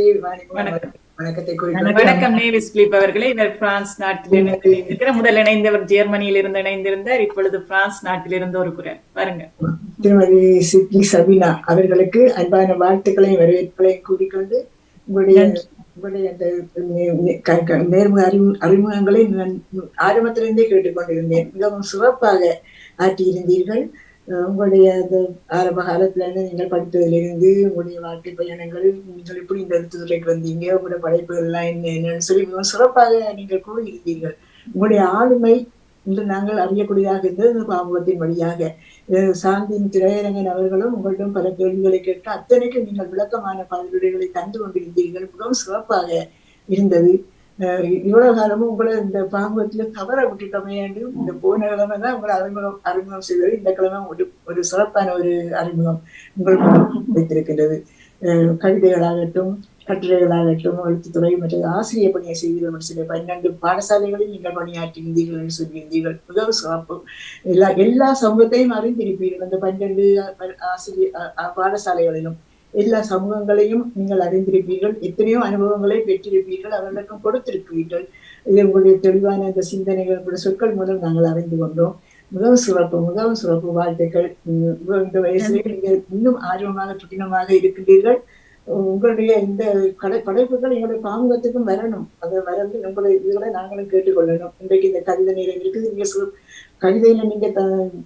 வணக்கத்தை வணக்கம் நேவிஸ் பிலிப் அவர்களே. இவர் பிரான்ஸ் நாட்டில் இணைந்திருக்கிற முதல் இணைந்தவர் ஜெர்மனியில் இருந்து இணைந்திருந்தார். இப்பொழுது பிரான்ஸ் நாட்டில் இருந்து ஒரு குரல் பாருங்க. திருமதி சிட்னி சபீனா அவர்களுக்கு அன்பான வாழ்த்துக்களையும் வரவேற்புகளையும் கூறிக்கொண்டு உங்களுடைய நேர்முக அறிமுகங்களை நான் ஆரம்பத்திலிருந்தே கேட்டுக்கொண்டிருந்தேன். மிகவும் சிறப்பாக ஆற்றியிருந்தீர்கள். உங்களுடைய அந்த ஆரம்ப காலத்துல இருந்து நீங்கள் படித்ததிலிருந்து உங்களுடைய வாழ்க்கை பயணங்கள், நீங்கள் எப்படி இந்த எழுத்துத்துறைக்கு வந்தீங்க, உங்களுடைய படைப்புகள் எல்லாம் என்னன்னு சொல்லி மிகவும் சிறப்பாக நீங்கள் கூறியிருந்தீர்கள். உங்களுடைய ஆளுமை இன்று நாங்கள் அறியக்கூடியதாக இருந்தது இந்த பாமுகத்தின் வழியாக. சாந்தியின் திரையரங்கன் அவர்களும் உங்களிடம் பல கேள்விகளை கேட்டு அத்தனைக்கும் நீங்கள் விளக்கமான பதில்களை தந்து கொண்டிருந்தீர்கள். மிகவும் சிறப்பாக இருந்தது. இவ்வளவு காலமும் உங்களை இந்த பாமுகத்துல தவற விட்டுட்டோமே என்று இந்த போன கிழமை தான் உங்களை அறிமுகம் செய்தது. இந்த கிழமை ஒரு சிறப்பான ஒரு அறிமுகம் உங்களுக்கு வைத்திருக்கின்றது. கவிதைகளாகட்டும், கட்டுரைகளாகட்டும், எழுத்துத்துறை மற்றும் ஆசிரியர் பணியை செய்தீர்கள். சில 12 பாடசாலைகளில் நீங்கள் பணியாற்றியிருந்தீர்கள் என்று சொல்லியிருந்தீர்கள். மிகவும் சிறப்பு. எல்லா சமூகத்தையும் அறிந்திருப்பீர்கள். அந்த 12 ஆசிரியர் பாடசாலைகளிலும் எல்லா சமூகங்களையும் நீங்கள் அறிந்திருப்பீர்கள். எத்தனையோ அனுபவங்களை பெற்றிருப்பீர்கள், அவர்களுக்கும் கொடுத்திருப்பீர்கள். இது உங்களுடைய தெளிவான அந்த சிந்தனைகள், உங்களுடைய சொற்கள் மூலம் நாங்கள் அறிந்து கொண்டோம். மிகவும் சிறப்பு, மிகவும் சிறப்பு. வாழ்த்துக்கள். இந்த வயசுல நீங்கள் இன்னும் ஆர்வமாக துடினமாக இருக்கின்றீர்கள். உங்களுடைய இந்த படைப்புகள் எங்களுடைய பாமுகத்துக்கும் வரணும். அதை வரந்து உங்களுடைய இதுகளை நாங்களும் கேட்டுக்கொள்ளணும். இன்றைக்கு இந்த கவிதை நேரம் இருக்குது. நீங்க கவிதையில நீங்க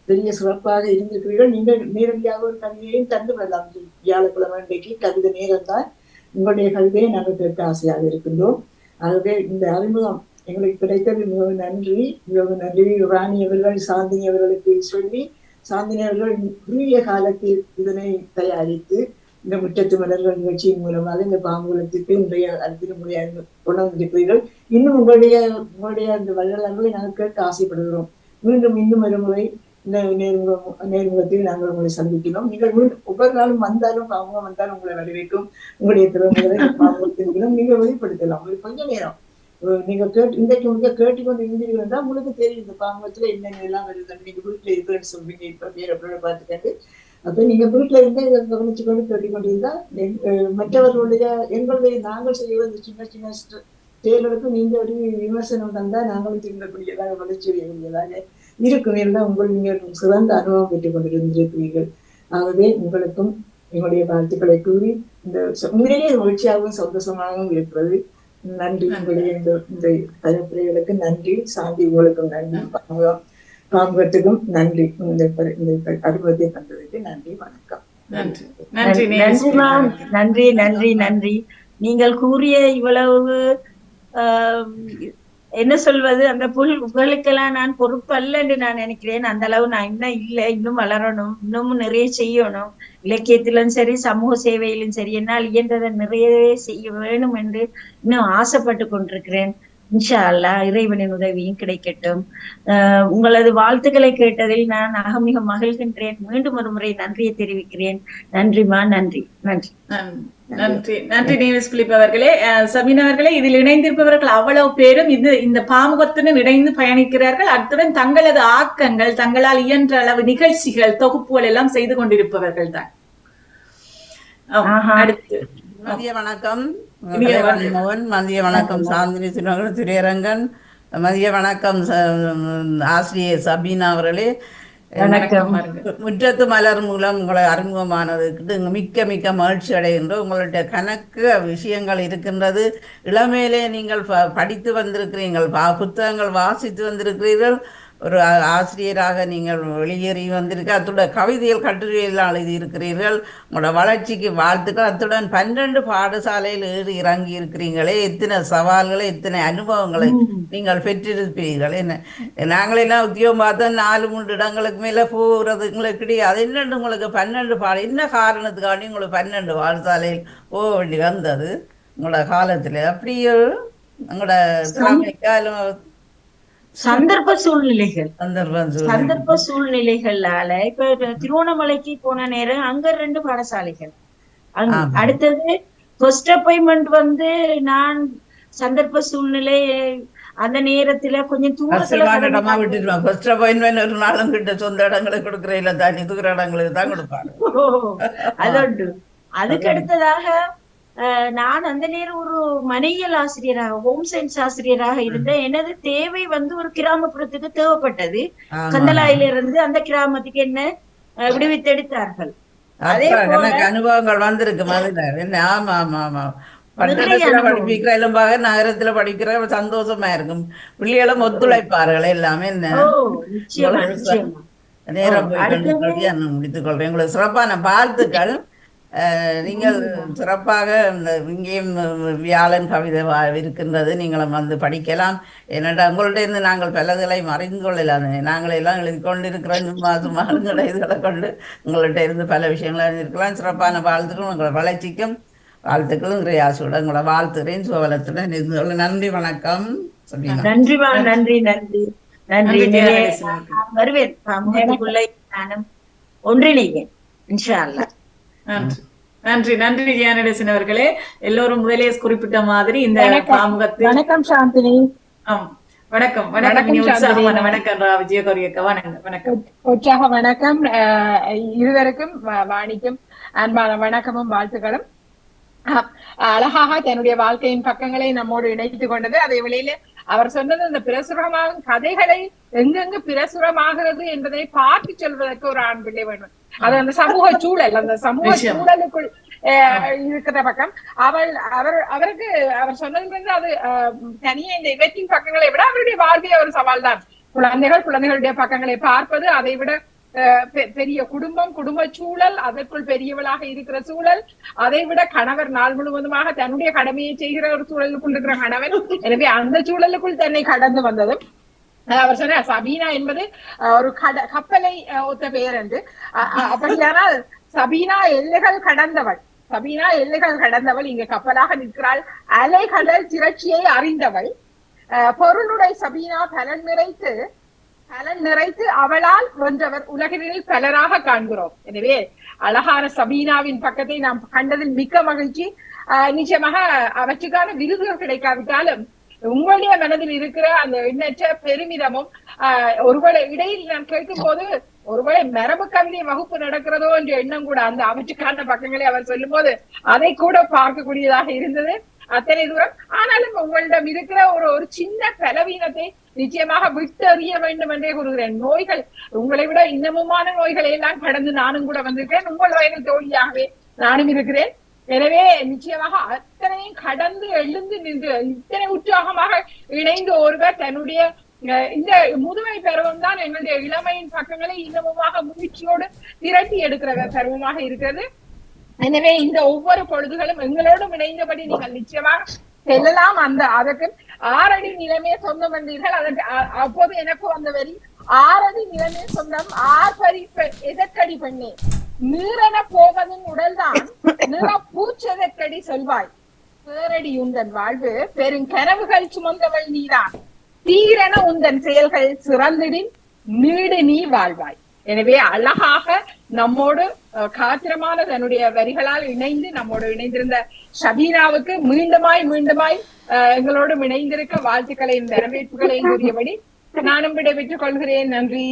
பெரிய சிறப்பாக இருந்திருக்கிறீர்கள். நீங்க நேரடியாக ஒரு கவிதையையும் தந்து வரலாம். வியாழக்கிழமை இன்றைக்கு கவிதை நேரம் தான். உங்களுடைய கவிதையை நாங்கள் கேட்க ஆசையாக இருக்கின்றோம். ஆகவே இந்த அறிமுகம் எங்களுக்கு கிடைத்தது மிகவும் நன்றி, மிகவும் நன்றி. ராணி அவர்கள் சாந்தினி அவர்களுக்கு சொல்லி, சாந்தினி அவர்கள் குறுகிய காலத்தில் இதனை தயாரித்து இந்த முற்றத்து மலர்கள் நிகழ்ச்சியின் மூலமாக இந்த பாம்புலத்துக்கு இன்றைய திருமுறையை கொண்டு வந்திருக்கிறீர்கள். இன்னும் உங்களுடைய அந்த வள்ளல்களை நாங்கள் கேட்க ஆசைப்படுகிறோம். மீண்டும் இன்னும் ஒரு முறை இந்த நேர்முகத்தில் நாங்கள் உங்களை சந்திக்கிறோம். நீங்கள் ஒவ்வொரு நாளும் வந்தாலும் பாமுகம் வந்தாலும் உங்களை வரவேற்கும். உங்களுடைய திறமைகளை பாமுகத்தின் நீங்கள் வெளிப்படுத்தலாம். ஒரு கொஞ்ச நேரம் நீங்க இன்றைக்கு கேட்டுக்கொண்டு இருந்தீர்கள் என்றால் உங்களுக்கு தெரியும் இந்த பாமுகத்துல என்னென்ன எல்லாம் வருது. நீங்க வீட்டுல இருக்குன்னு சொல்றீங்க, இப்ப பேர் அப்படி பார்த்துக்கிட்டு அப்ப நீங்க வீட்டுல இருந்தா இதை கவனிச்சு கொண்டு கேட்டுக்கொண்டிருந்தா மற்றவர்களுடைய எங்களுடைய நாங்கள் செய்ய வேண்டிய சின்ன சின்ன செயல்களுக்கு நீங்க ஒரு விமர்சனம் தந்தா நாங்களும் திரும்பக்கூடியதாக வளர்ச்சி செய்யக்கூடியதாக இருக்கும். எல்லாம் நீங்கள் சிறந்த அனுபவம் பெற்றுக் கொண்டிருந்திருக்கிறீர்கள். ஆகவே உங்களுக்கும் எங்களுடைய வாழ்த்துக்களை கூறி இந்த உண்மையிலேயே மகிழ்ச்சியாகவும் சந்தோஷமாகவும் இருக்கிறது. நன்றி. உங்களுடைய இந்த தலைப்புரைகளுக்கு நன்றி. சாந்தி உங்களுக்கும் நன்றி. பாம்பகத்துக்கும் நன்றி. இந்த அனுபவத்தை தந்ததற்கு நன்றி. வணக்கம். நன்றி நன்றி நன்றி. நீங்கள் கூறிய இவ்வளவு என்ன சொல்வது, அந்த புகழுக்கெல்லாம் நான் பொறுப்பு அல்ல என்று நான் நினைக்கிறேன். அந்த அளவு நான் இன்னும் இல்லை, இன்னும் வளரணும், இன்னமும் நிறைய செய்யணும். இலக்கியத்திலும் சரி, சமூக சேவையிலும் சரி, என்னால் இயன்றதை நிறையவே செய்ய வேணும் என்று இன்னும் ஆசைப்பட்டு கொண்டிருக்கிறேன். இன்ஷா அல்லாஹ் இறைவனின் உதவியும் கிடைக்கட்டும். உங்களது வாழ்த்துக்களை கேட்டதில் நான் மிக மகிழ்கின்றேன். மீண்டும் ஒரு முறை நன்றியை தெரிவிக்கிறேன். நன்றிமா. நன்றி நன்றி நன்றி நன்றி நேவிஸ் பிலிப் அவர்களே. சபீனா அவர்களே, இதில் இணைந்திருப்பவர்கள் அவ்வளவு பேரும் இந்த பாமுகத்துடன் இணைந்து பயணிக்கிறார்கள். அத்துடன் தங்களது ஆக்கங்கள், தங்களால் இயன்ற அளவு நிகழ்ச்சிகள், தொகுப்புகள் எல்லாம் செய்து கொண்டிருப்பவர்கள் தான். அடுத்து மதிய வணக்கம் மோகன், மதிய வணக்கம் சாந்தினி துரையரங்கன், மதிய வணக்கம் ஆசிரியர் சபீனா அவர்களே. முற்றத்து மலர் மூலம் உங்களை அறிமுகமானதுக்கு மிக்க மிக்க மகிழ்ச்சி அடைகின்றோம். உங்களுடைய கணக்கு விஷயங்கள் இருக்கின்றது. இளமையிலே நீங்கள் படித்து வந்திருக்கிறீர்கள், புத்தகங்கள் வாசித்து வந்திருக்கிறீர்கள். ஒரு ஆசிரியராக நீங்கள் வெளியேறி வந்திருக்க, அத்துடன் கவிதைகள் கட்டுரையெல்லாம் எழுதி இருக்கிறீர்கள். உங்களோட வளர்ச்சிக்கு வாழ்த்துக்கள். அத்துடன் 12 பாடசாலையில் ஏறி இறங்கி இருக்கிறீங்களே, எத்தனை சவால்களை, எத்தனை அனுபவங்களை நீங்கள் பெற்றிருப்பீர்கள். என்ன நாங்களெல்லாம் உத்தியோகம் பார்த்தா 4-3 இடங்களுக்கு மேலே போகிறது உங்களுக்கு கிடையாது. அது என்னென்று உங்களுக்கு 12 என்ன காரணத்துக்காண்டி உங்களுக்கு 12 பாடசாலையில் போக வேண்டி வந்தது உங்களோட காலத்தில்? அப்படியே உங்களோட திறமைக்காலும் சந்தர்ப்ப சூழ்நிலைகளால இப்ப திருவண்ணாமலைக்கு போன நேரம் அங்க 2 பாடசாலைகள். அடுத்தது ஃபர்ஸ்ட் அப்பாயின்மெண்ட் வந்து நான் சந்தர்ப்ப சூழ்நிலை அந்த நேரத்துல கொஞ்சம் இடமா விட்டுருவாங்க. ஃபர்ஸ்ட் அப்பாயின்மெண்ட் ஒரு நாளும் கிட்ட சொந்த இடங்களுக்கு கொடுக்குற இல்ல தானே, தூர இடங்களுக்கு தான் கொடுப்பாங்க. அதோண்டு அதுக்கு அடுத்ததாக நான் அந்த நேரம் ஒரு மனையியல் ஆசிரியராக, ஹோம் சயின்ஸ் ஆசிரியராக இருந்தேன். எனது தேவை வந்து ஒரு கிராமப்புறத்துக்கு தேவைப்பட்டது. கந்தலாயில இருந்து அந்த கிராமத்துக்கு என்ன விடுவித்தெடுத்தார்கள். அதே போல அனுபவங்கள் வந்திருக்கு மாதிரி. ஆமா ஆமா ஆமா. பட்டணத்துல படிப்பிக்கிற இளம்பாக நகரத்துல படிக்கிற சந்தோஷமா இருக்கும். பிள்ளைகளும் ஒத்துழைப்பார்கள் எல்லாமே. என்ன நேரம் முடித்துக் கொள்றேன். உங்களுக்கு சிறப்பான வாழ்த்துக்கள். நீங்கள் சிறப்பாக இந்த இங்கேயும் வியாழன் கவிதை இருக்கின்றது, நீங்களும் வந்து படிக்கலாம். என்னடா உங்கள்ட்ட இருந்து நாங்கள் பலதுகளை மறைந்து கொள்ளலாம். நாங்கள் எல்லாம் எழுதி கொண்டு இருக்கிறோம், சும்மா இதுகளை கொண்டு உங்கள்கிட்ட இருந்து பல விஷயங்களை இருக்கலாம். சிறப்பான வாழ்த்துக்கள். உங்களை வளர்ச்சிக்கும் வாழ்த்துக்களும் கிரியாசுடன் உங்களை வாழ்த்துறேன். சுவலத்துடன் இருந்து நன்றி. வணக்கம். நன்றி நன்றி நன்றி நன்றி. வருவேன் சமூகத்துக்குள்ள நானும் ஒன்றிணைவேன் இன்ஷா அல்லாஹ். நன்றி நன்றி ஜியானடேசன் அவர்களே. எல்லோரும் முதலே குறிப்பிட்ட மாதிரி இந்த பாமுகத்தில் வணக்கம் சாந்தினி. வணக்கம் வணக்கம் வணக்கம் விஜயகோரியக்கா. வணக்கம் உற்சாக வணக்கம். இருவருக்கும் வாணிக்கும் அன்பான வணக்கமும் வாழ்த்துக்களும். அழகாக தன்னுடைய வாழ்க்கையின் பக்கங்களை நம்மோடு இணைத்துக் கொண்டது. அதே வேளையில அவர் சொன்னது அந்த பிரசுரமாகும் கதைகளை எங்கெங்கு பிரசுரமாகிறது என்பதை பார்த்து சொல்வதற்கு ஒரு ஆண் பிள்ளை வேண்டும். அது அந்த சமூக சூழல், அந்த சமூக சூழலுக்குள் இருக்கிற பக்கம் அவருக்கு அவர் சொன்னது அது தனியே இந்த இலக்கிய பக்கங்களை விட அவருடைய வாழ்க்கை ஒரு சவால் தான். குழந்தைகளுடைய பக்கங்களை பார்ப்பது, அதை விட பெரிய குடும்ப சூழல், அதற்குள் பெரியவளாக இருக்கிற சூழல், அதை விட கணவர் நாள் முழுவதுமாக தன்னுடைய கடமையை செய்கிற ஒரு சூழலுக்குள் இருக்கிற கணவன். எனவே அந்த சூழலுக்குள் தன்னை கடந்து வந்ததும் அவர் சொன்ன சபீனா என்பது ஒரு கப்பலை ஒத்த பெயர் என்று. அப்படியானால் சபீனா எல்லைகள் கடந்தவள். சபீனா எல்லைகள் கடந்தவள், இங்க கப்பலாக நிற்கிறாள். அலைகடல் திரட்சியை அறிந்தவள். பொருளுடை சபீனா பலன் நிறைத்து அவளால் வென்றவர் உலகினில் பலராக காண்கிறோம். எனவே அழகான சபீனாவின் பக்கத்தை நாம் கண்டதில் மிக்க மகிழ்ச்சி. நிச்சயமாக அவற்றுக்கான விருதுகள் கிடைக்காவிட்டாலும் உங்களுடைய மனதில் இருக்கிற அந்த எண்ணற்ற பெருமிதமும் ஒருவேளை இடையில் நான் கேட்கும் போது ஒருவேளை மரபு கவிதை வகுப்பு நடக்கிறதோ என்ற எண்ணம் கூட அந்த அவற்றுக்கான பக்கங்களை அவர் சொல்லும் போது அதை கூட பார்க்கக்கூடியதாக இருந்தது. அத்தனை தூரம் ஆனாலும் உங்களிடம் இருக்கிற ஒரு சின்ன பலவீனத்தை நிச்சயமாக விட்டறிய வேண்டும் என்றே கூறுகிறேன். நோய்கள் உங்களை விட இன்னமுமான நோய்களை எல்லாம் கடந்து நானும் கூட வந்திருக்கிறேன். உங்கள் வயது தோழியாகவே நானும் இருக்கிறேன். எனவே நிச்சயமாக அத்தனையும் கடந்து எழுந்து நின்று இத்தனை உற்சாகமாக இணைந்து ஒருவர் தன்னுடைய இந்த முதுமை பருவம் தான் எங்களுடைய இளமையின் பக்கங்களை இன்னமுமாக முயற்சியோடு திரட்டி எடுக்கிற பருவமாக இருக்கிறது. எனவே இந்த ஒவ்வொரு பொழுதுகளும் எங்களோடும் இணைந்தபடி நீங்கள் நிச்சயமாக செல்லலாம். அதற்கு 6 அடி நிலமே சொந்தம் என்றீர்கள். அதற்கு அப்போது எனக்கு வந்த வரி 6 அடி நிலமே சொந்தம் 6 எதற்கடி பெண்ணே, நீரென போவதும் உடல்தான் நிற பூச்சதற்கடி சொல்வாய், பேரடி உந்தன் வாழ்வு பெருங்கனவுகள் சுமந்தவள் நீதான், தீரென உந்தன் செயல்கள் சிறந்திடின் நீடு நீ வாழ்வாய். எனவே அழகாக நம்மோடு காத்திரமான தன்னுடைய வரிகளால் இணைந்து நம்மோடு இணைந்திருந்த ஷபீனாவுக்கு மீண்டுமாய் எங்களோடு இணைந்திருக்க வாழ்த்துக்களையும் வரவேற்புகளையும் கூறியபடி நானும் விடைபெற்றுக் கொள்கிறேன். நன்றி.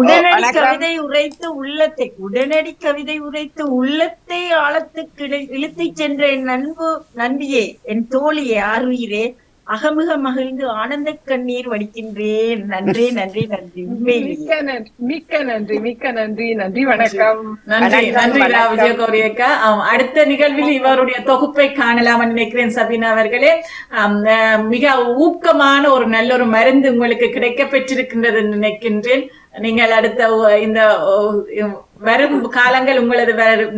உடனடி கவிதை உரைத்து உள்ளத்தை ஆழத்துக்கு இழுத்துச் சென்ற என் நண்பியே, என் தோழியே, ஆர்வீரே, அகமிக மகிழ்ந்து ஆனந்த கண்ணீர் வடிக்கின்றேன். நன்றி. மிக்க நன்றி. வணக்கம். நன்றி விஜயகௌரியக்கா. அடுத்த நிகழ்வில் இவருடைய தொகுப்பை காணலாம் நினைக்கிறேன். சபீனா அவர்களே, மிக ஊக்கமான ஒரு நல்ல ஒரு மருந்து உங்களுக்கு கிடைக்க பெற்றிருக்கின்றது நினைக்கின்றேன். நீங்கள் அடுத்த இந்த வரும் காலங்கள் உங்களது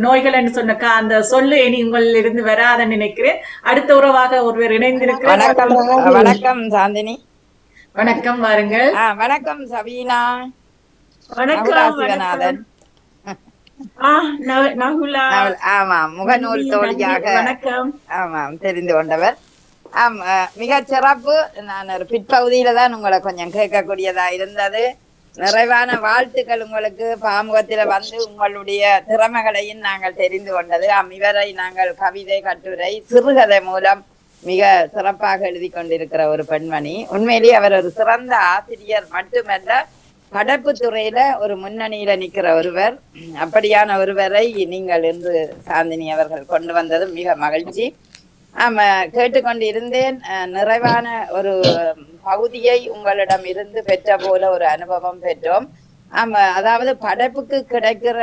நோய்கள் என்று சொன்ன அந்த சொல்லு இனி உங்களில் இருந்து வராத நினைக்கிறேன். அடுத்த உறவாக ஒருவர் இணைந்திருக்கிறார். வணக்கம் சாந்தினி. வணக்கம், வாருங்கள். வணக்கம் சபீனா. வணக்கம் சிவநாதன். ஆமாம், முகநூல் தோழியாக வணக்கம். ஆமாம், தெரிந்து கொண்டவர். மிக சிறப்பு. நான் ஒரு பிற்பகுதியில தான் உங்களை கொஞ்சம் கேட்கக்கூடியதா இருந்தது. நிறைவான வாழ்த்துக்கள் உங்களுக்கு. பாமுகத்தில வந்து உங்களுடைய திறமைகளையும் நாங்கள் தெரிந்து கொண்டது. இவரை நாங்கள் கவிதை, கட்டுரை, சிறுகதை மூலம் மிக சிறப்பாக எழுதி கொண்டிருக்கிற ஒரு பெண்மணி. உண்மையிலேயே அவர் ஒரு சிறந்த ஆசிரியர் மட்டுமல்ல, படைப்பு துறையில ஒரு முன்னணியில நிற்கிற ஒருவர். அப்படியான ஒருவரை நீங்கள் இன்று சாந்தினி அவர்கள் கொண்டு வந்தது மிக மகிழ்ச்சி. கேட்டுக்கொண்டு இருந்தேன். நிறைவான ஒரு பகுதியை உங்களிடம் இருந்து பெற்ற போல ஒரு அனுபவம் பெற்றோம். அதாவது படைப்புக்கு கிடைக்கிற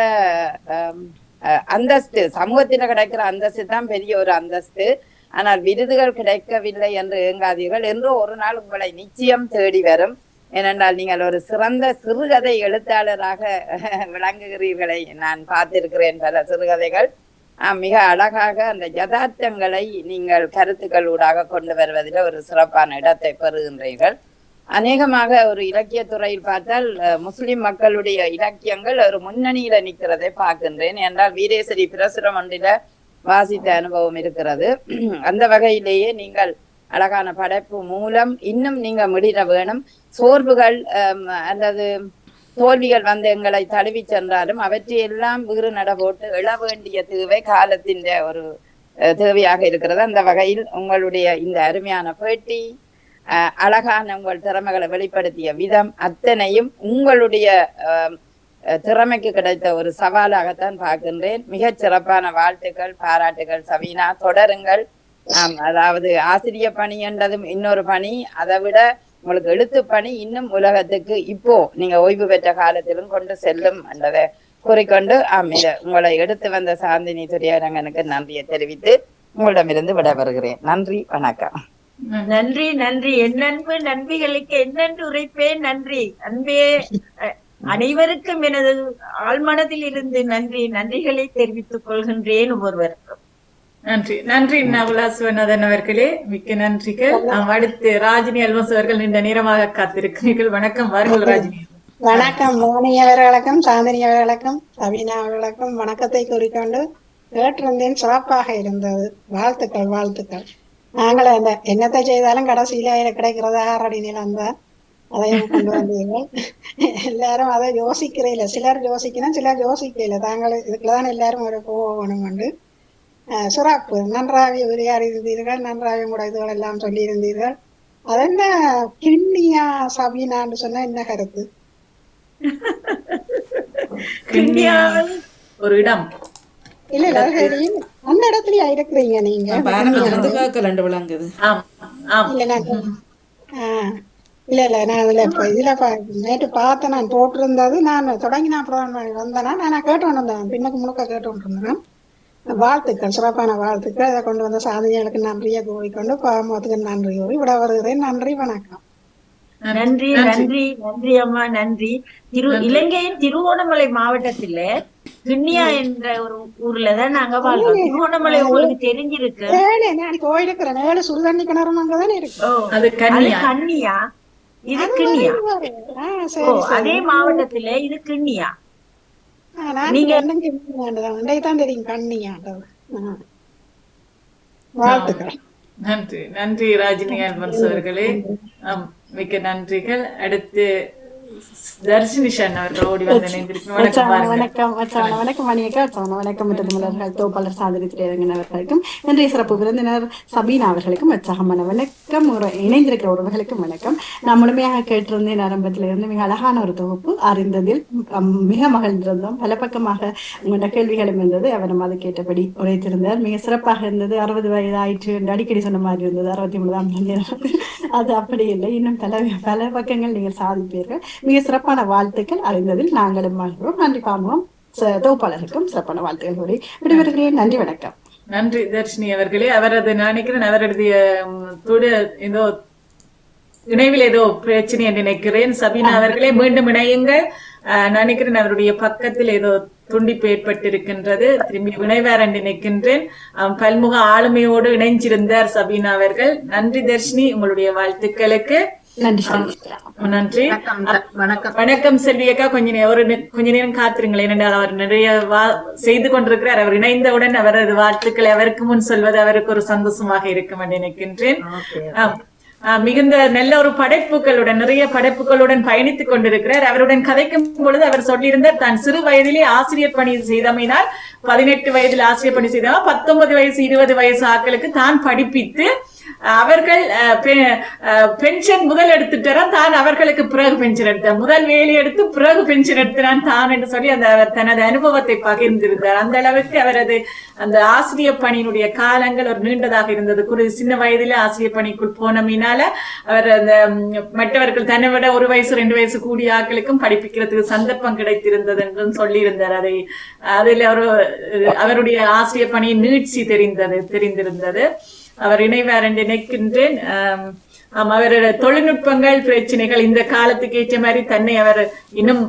அந்தஸ்து, சமூகத்தில கிடைக்கிற அந்தஸ்து தான் பெரிய ஒரு அந்தஸ்து. ஆனால் விருதுகள் கிடைக்கவில்லை என்று ஏங்காதீர்கள். என்று ஒரு நாள் உங்களை நிச்சயம் தேடி வரும். ஏனென்றால் நீங்கள் ஒரு சிறந்த சிறுகதை எழுத்தாளராக விளங்குகிறீர்களை நான் பார்த்திருக்கிறேன். பல சிறுகதைகள் மிக அழகாக அந்த யதார்த்தங்களை நீங்கள் கருத்துக்களூடாக கொண்டு வருவதில் ஒரு சிறப்பான இடத்தை பெறுகின்றீர்கள். அநேகமாக ஒரு இலக்கிய துறையில் பார்த்தால் முஸ்லிம் மக்களுடைய இலக்கியங்கள் ஒரு முன்னணியில நிற்கிறதை பார்க்கின்றேன். என்றால் வீரேஸ்வரி பிரசுரம் ஒன்றில வாசித்த அனுபவம் இருக்கிறது. அந்த வகையிலேயே நீங்கள் அழகான படைப்பு மூலம் இன்னும் நீங்க முடிட வேணும். சோர்வுகள் அல்லது தோல்விகள் வந்து எங்களை தழுவி சென்றாலும் அவற்றையெல்லாம் வீறு நட போட்டு எழ வேண்டிய தேவை காலத்தின் ஒரு தேவையாக இருக்கிறது. அந்த வகையில் உங்களுடைய இந்த அருமையான பேட்டி, அழகான உங்கள் திறமைகளை வெளிப்படுத்திய விதம் அத்தனையும் உங்களுடைய திறமைக்கு கிடைத்த ஒரு சவாலாகத்தான் பார்க்கின்றேன். மிகச் சிறப்பான வாழ்த்துக்கள், பாராட்டுகள் சபீனா. தொடருங்கள். அதாவது ஆசிரிய பணி என்றதும் இன்னொரு பணி, அதை விட உங்களுக்கு எழுத்து பணி இன்னும் உலகத்துக்கு இப்போ நீங்க ஓய்வு பெற்ற காலத்திலும் கொண்டு செல்லும் என்றதை கூறிக்கொண்டு உங்களை எடுத்து வந்த சாந்தினி துரையரங்கனுக்கு நன்றியை தெரிவித்து உங்களிடமிருந்து விடைபெறுகிறேன். நன்றி, வணக்கம். நன்றி. என் நண்பு நண்பிகளுக்கு என்னென்று உரைப்பேன். நன்றி அன்பே. அனைவருக்கும் எனது ஆழ்மனதில் இருந்து நன்றிகளை தெரிவித்துக் கொள்கின்றேன் ஒவ்வொருவருக்கும். நன்றி நகுலா சிவநாதன் அவர்களே, மிக்க நன்றிகள். அடுத்து ராஜினி அல்வஸ் அவர்கள் நீண்ட நேரமாக காத்திருக்கிறீர்கள். வணக்கம், வாருங்கள் ராஜினி. வணக்கம் மோனி அவர்களுக்கும் சாந்தினி அவர்களுக்கும் சபீனா அவர்களுக்கும் வணக்கத்தை கூறிக்கொண்டு கேட்டிருந்தேன், சிறப்பாக இருந்தது. வாழ்த்துக்கள், வாழ்த்துக்கள். நாங்களும் என்னத்தை செய்தாலும் கடைசியில கிடைக்கிறதா 6 அடி நிலம் தான். அதையும் கொண்டு வந்தீர்கள். எல்லாரும் அதை யோசிக்கிறீங்கள, சிலர் யோசிக்கணும், சிலர் யோசிக்கல. தாங்கள் இதுக்குள்ளதான் எல்லாரும் ஒரு போகணும் உண்டு. சிறப்பு, நன்றாக உரையாடியிருந்தீர்கள், நன்றாக கூட இதுகள் எல்லாம் சொல்லியிருந்தீர்கள். அது என்ன கிண்ணியா சபீனான்னு சொன்னா என்ன கருத்து? கிண்ணியா ஒரு இடம் இல்ல இல்ல, சரி, அந்த இடத்துலயா இருக்கிறீங்க நீங்க? விளங்குது. இல்ல நான் இல்ல இல்ல, நான் இதுல இப்ப இதுல நேற்று பார்த்தேன், நான் போட்டிருந்தது. நான் தொடங்கினா அப்புறம் வந்தேன்னா நான் கேட்டு வந்தேன், பின்னுக்கு முழுக்க கேட்டு இருந்தேன். வாழ்த்துக்கள், சிறப்பான வாழ்த்துக்கள். அதை கொண்டு வந்த சாதனைகளுக்கு நன்றியை கூறிக்கொண்டு பாமத்துக்கு நன்றி கூறி விட வருகிறேன். நன்றி, வணக்கம். நன்றி நன்றி நன்றி அம்மா, நன்றி. இலங்கையின் திருவோணமலை மாவட்டத்துல கிண்ணியா என்ற ஒரு ஊர்லதான் நாங்க வாழ்றோம். திருவோணமலை உங்களுக்கு தெரிஞ்சிருக்கு? நான் போயிருக்கிறேன். 7 சுடுதண்ணி கிணறும் அங்கதானே இருக்கு. அது கண்ணியா, இது கிண்ணியா. அதே மாவட்டத்துல இது கிண்ணியா. நீங்க தான் தெரியும் கண்ணியாண்டது. வாழ்த்துக்கள். நன்றி நன்றி ராஜினி அல்பன்ஸ் அவர்களே, மிக்க நன்றிகள். அடுத்து தர்ஷினிஷன் அவர்கள் ஓடி வந்து வணக்கம் வணக்கம் மணியக்கா, வணக்கம் மலர்கள் தோப்பாளர் சாதனை திரையரங்கனவர்களுக்கும், இன்றைய சிறப்பு விருந்தினர் சபீனா அவர்களுக்கும் உற்சாகமான வணக்கம். இணைந்திருக்கிற உறவுகளுக்கும் வணக்கம். நான் முழுமையாக கேட்டிருந்தேன் ஆரம்பத்திலிருந்து. மிக அழகான ஒரு தொகுப்பு, அறிந்ததில் மிக மகிழ்ந்திருந்தோம். பல பக்கமாக உங்களோட கேள்விகளும் இருந்தது, அவர் நம்ம அதை கேட்டபடி உரைத்திருந்தார். மிக சிறப்பாக இருந்தது. 60 வயது ஆயிற்று என்று அடிக்கடி சொன்ன மாதிரி இருந்தது. 63 அது அப்படி இல்லை, இன்னும் பல பக்கங்கள் நீங்கள் சாதிப்பீர்கள். மிக சிறப்பான வாழ்த்துக்கள். அறிந்ததில் நாங்களும் வாழ்கிறோம். நன்றி பாமுகம் தொகுப்பாளருக்கும் சிறப்பான வாழ்த்துக்கள் கூறி விடைபெறுகிறேன். நன்றி, வணக்கம். நன்றி தர்ஷினி அவர்களே. அவரது நினைக்கிறேன் அவரது ஏதோ இணைவில் ஏதோ பிரச்சனை என்று நினைக்கிறேன். சபீனா அவர்களே மீண்டும் இணையுங்கள். நினைக்கிறேன் அவருடைய பக்கத்தில் ஏதோ துண்டிப்பு ஏற்பட்டிருக்கின்றது. திரும்பி இணைவார் என்று நினைக்கின்றேன். பல்முக ஆளுமையோடு இணைஞ்சிருந்தார் சபீனா அவர்கள். நன்றி தர்ஷினி, உங்களுடைய வாழ்த்துக்களுக்கு நன்றி. வணக்கம் செல்வியக்கா. கொஞ்ச நேரம் காத்திருங்களேன், ஏனென்றால் அவர் நிறைய செய்து கொண்டிருக்கிறார். அவர் இணைந்தவுடன் அவரது வாழ்த்துக்களை அவருக்கு முன் சொல்வது அவருக்கு ஒரு சந்தோஷமாக இருக்கும் என்று நினைக்கின்றேன். மிகுந்த நல்ல ஒரு படைப்புகளுடன், நிறைய படைப்புகளுடன் பயணித்துக் கொண்டிருக்கிறார். அவருடன் கதைக்கும் பொழுது அவர் சொல்லியிருந்தார், தான் சிறு வயதிலே ஆசிரியர் பணி செய்தமையினால் 18 வயதில் ஆசிரியர் பணி செய்தவர் 19 வயசு 20 வயசு ஆட்களுக்கு தான் படிப்பித்து அவர்கள் பென்ஷன் முதல் எடுத்துட்டாரா, தான் அவர்களுக்கு பிறகு பென்ஷன் எடுத்தார். முதல் வேலை எடுத்து பிறகு பென்ஷன் எடுத்தான் தான் என்று சொல்லி அவர் தனது அனுபவத்தை பகிர்ந்திருந்தார். அந்த அளவுக்கு அவரது அந்த ஆசிரியர் பணியினுடைய காலங்கள் ஒரு நீண்டதாக இருந்தது. சின்ன வயதில ஆசிரியர் பணிக்குள் போனமினால அவர் அந்த மற்றவர்கள் தன்னை விட 1 வயசு 2 வயசு கூடிய ஆட்களுக்கும் படிப்பிக்கிறதுக்கு சந்தர்ப்பம் கிடைத்திருந்தது என்றும் சொல்லியிருந்தார். அதில் அவருடைய ஆசிரியர் பணியின் நீட்சி தெரிந்திருந்தது. அவர் இணைவார் என்று நினைக்கின்றேன். அவரோட தொழில்நுட்பங்கள் பிரச்சனைகள் இந்த காலத்துக்கு ஏற்ற மாதிரி தன்னை அவர் இன்னும்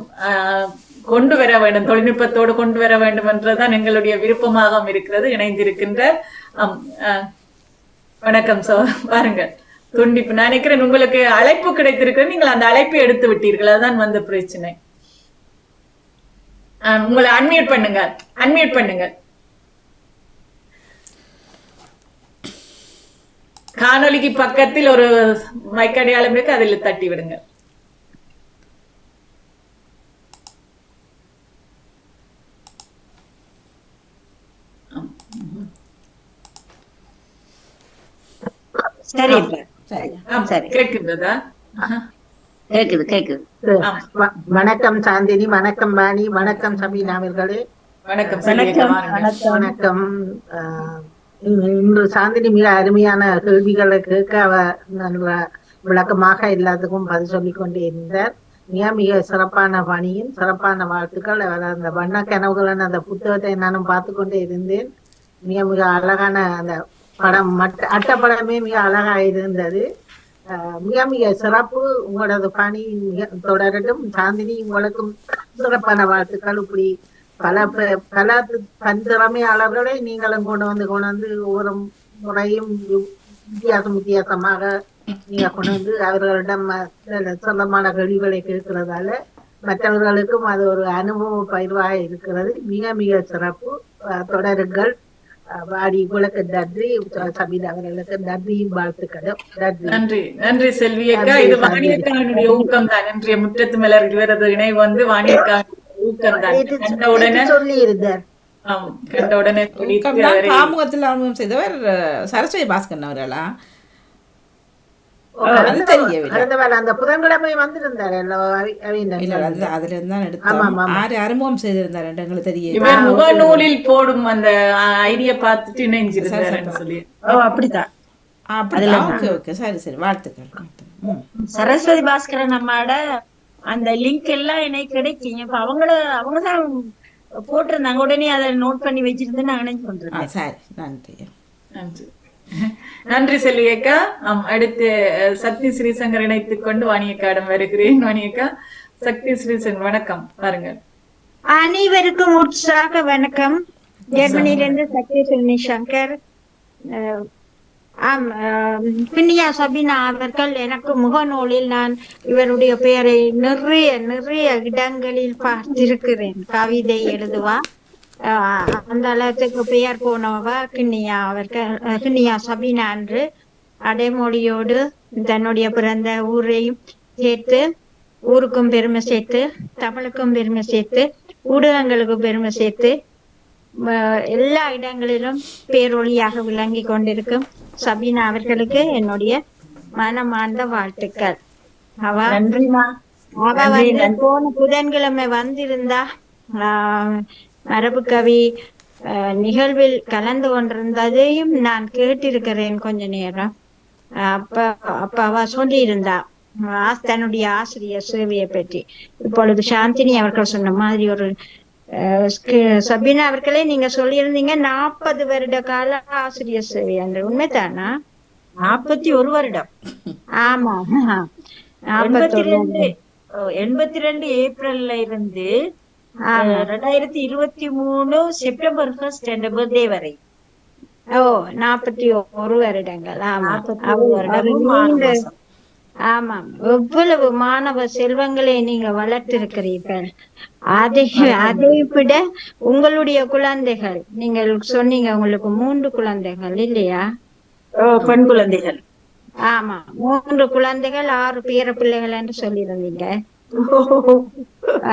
கொண்டு வர வேண்டும், தொழில்நுட்பத்தோடு கொண்டு வர வேண்டும் என்றுதான் எங்களுடைய விருப்பமாக இருக்கிறது. இணைந்திருக்கின்றார். வணக்கம் பாருங்கள் துண்டிப்பு. நான் நினைக்கிறேன் உங்களுக்கு அழைப்பு கிடைத்திருக்கிறது, நீங்கள் அந்த அழைப்பை எடுத்து விட்டீர்கள், அதுதான் வந்த பிரச்சனை. உங்களை அன்மியூட் பண்ணுங்க. காணொலிக்கு பக்கத்தில் ஒரு மைக் அடையாளம் இருக்கு, அதில் தட்டி விடுங்க. கேட்கின்றதா? கேக்குது. வணக்கம் சாந்தினி, வணக்கம் வாணி, வணக்கம் சபீனா அவர்களே. வணக்கம். இன்று சாந்தினி மிக அருமையான கேள்விகளை கேட்க அவ நல்ல விளக்கமாக எல்லாத்துக்கும் பதில் சொல்லிக் கொண்டே இருந்தார். மிக சிறப்பான பணியும் சிறப்பான வாழ்த்துக்கள். அவர் அந்த வண்ண கனவுகள் அந்த புத்தகத்தை நானும் பார்த்து கொண்டே இருந்தேன். மிக அழகான அந்த படம், அட்டப்படமே மிக அழகா இருந்தது. மிக சிறப்பு. உங்களோட பணி தொடரட்டும். சாந்தினி, உங்களுக்கும் சிறப்பான வாழ்த்துக்கள். இப்படி பல திறமையாளர்களை நீங்களும் கொண்டு வந்து ஒவ்வொரு முறையும் வித்தியாசமாக நீங்க கொண்டு வந்து அவர்களிடம் சொந்தமான கேள்விகளை கேட்கிறதால மற்றவர்களுக்கும் அது ஒரு அனுபவ பயிர்வாக இருக்கிறது. மிக மிக சிறப்பு. தொடருங்கள். வாடி உங்களுக்கு நன்றி. சபீனா அவர்களுக்கு நன்றியும் வாழ்த்துக்களும். நன்றி நன்றி செல்வியக்கா. இது வாணியக்காவினுடைய ஊக்கம் தான். இன்றைய முற்றத்து மலர் இவரது இணைவு வந்து வாணியக்காவின் ஊக்கம் தான். கண்ட உடனே சொல்லி இருந்தார். கண்ட உடனே பாமுகத்தில் அனுபவம் செய்தவர் சரஸ்வதி பாஸ்கரன் அவர்களா? அந்த புதன்கிழமை வந்திருந்தார். அதுல இருந்தான் எடுத்தோம். அறிமுகம் செய்திருந்தார் எங்களுக்கு தெரியும். முகநூலில் போடும் அந்த ஐடியா பார்த்துட்டு இணைஞ்சிருந்தார் சொல்லி. அப்படிதான். ஓகே ஓகே, சரி சரி, வாழ்த்துக்கள். சரஸ்வதி பாஸ்கரன் நம்மாட அந்த லிங்க் எல்லாம் எனக்கு கிடைக்கும். இப்ப அவங்கதான் போட்டிருந்தாங்க. உடனே அதை நோட் பண்ணி வச்சிருந்து நான் இணைஞ்சு கொண்டிருக்கேன். சரி, நன்றி நன்றி நன்றி செல்வியக்கா. அடுத்து சக்தி ஸ்ரீசங்கர் இணைத்துக் கொண்டு வாணியக்காடம் வருகிறேன். வாணியக்கா, சக்தி ஸ்ரீசங்கர் வணக்கம். பாருங்கள். அனைவருக்கும் உற்சாக வணக்கம். ஜெர்மனியிலிருந்து சக்தி ஸ்ரீசங்கர். பின்னியா சபீனா அவர்கள் எனக்கு முகநூலில் நான் இவருடைய பெயரை நிறைய நிறைய இடங்களில் பார்த்திருக்கிறேன். கவிதை எழுதுவா, அந்த அளவுக்கு பெயர் போனவ கிண்ணியா அவர்கள். கிண்ணியா சபீனா என்று அடைமொழியோடு தன்னுடைய பிறந்த ஊரையும் சேர்த்து, ஊருக்கும் பெருமை சேர்த்து, தமிழுக்கும் பெருமை சேர்த்து, ஊடகங்களுக்கும் பெருமை சேர்த்து, எல்லா இடங்களிலும் பேரொழியாக விளங்கி கொண்டிருக்கும் சபீனா அவர்களுக்கு என்னுடைய மனமார்ந்த வாழ்த்துக்கள். அவ வந்து போன புதன்கிழமை வந்திருந்தா மரபு கவி நிகழ்வில் கலந்து கொண்டிருந்ததையும் நான் கேட்டிருக்கிறேன் கொஞ்ச நேரம். அப்ப அவ சொல்லி இருந்தா தன்னுடைய ஆசிரியர் சேவையை பற்றி. இப்பொழுது சாந்தினி அவர்கள் சொன்ன மாதிரி ஒரு சபீனா அவர்களே நீங்க சொல்லியிருந்தீங்க 40 வருட கால ஆசிரியர் சேவை என்று. உண்மைதானா? 41 வருடம். ஆமா, 82 ஏப்ரல்ல இருந்து 2023 செப்டம்பர் 1 என்ற பர்த்டே வரை. 41 வருடங்கள். ஆமாம், எவ்வளவு மாணவ செல்வங்களை நீங்க வளர்த்திருக்கிறீர்கள். அதை விட உங்களுடைய குழந்தைகள், நீங்கள் சொன்னீங்க உங்களுக்கு 3 குழந்தைகள் இல்லையா? பெண் குழந்தைகள். ஆமா, 3 குழந்தைகள், 6 பேர பிள்ளைகள் என்று சொல்லியிருந்தீங்க.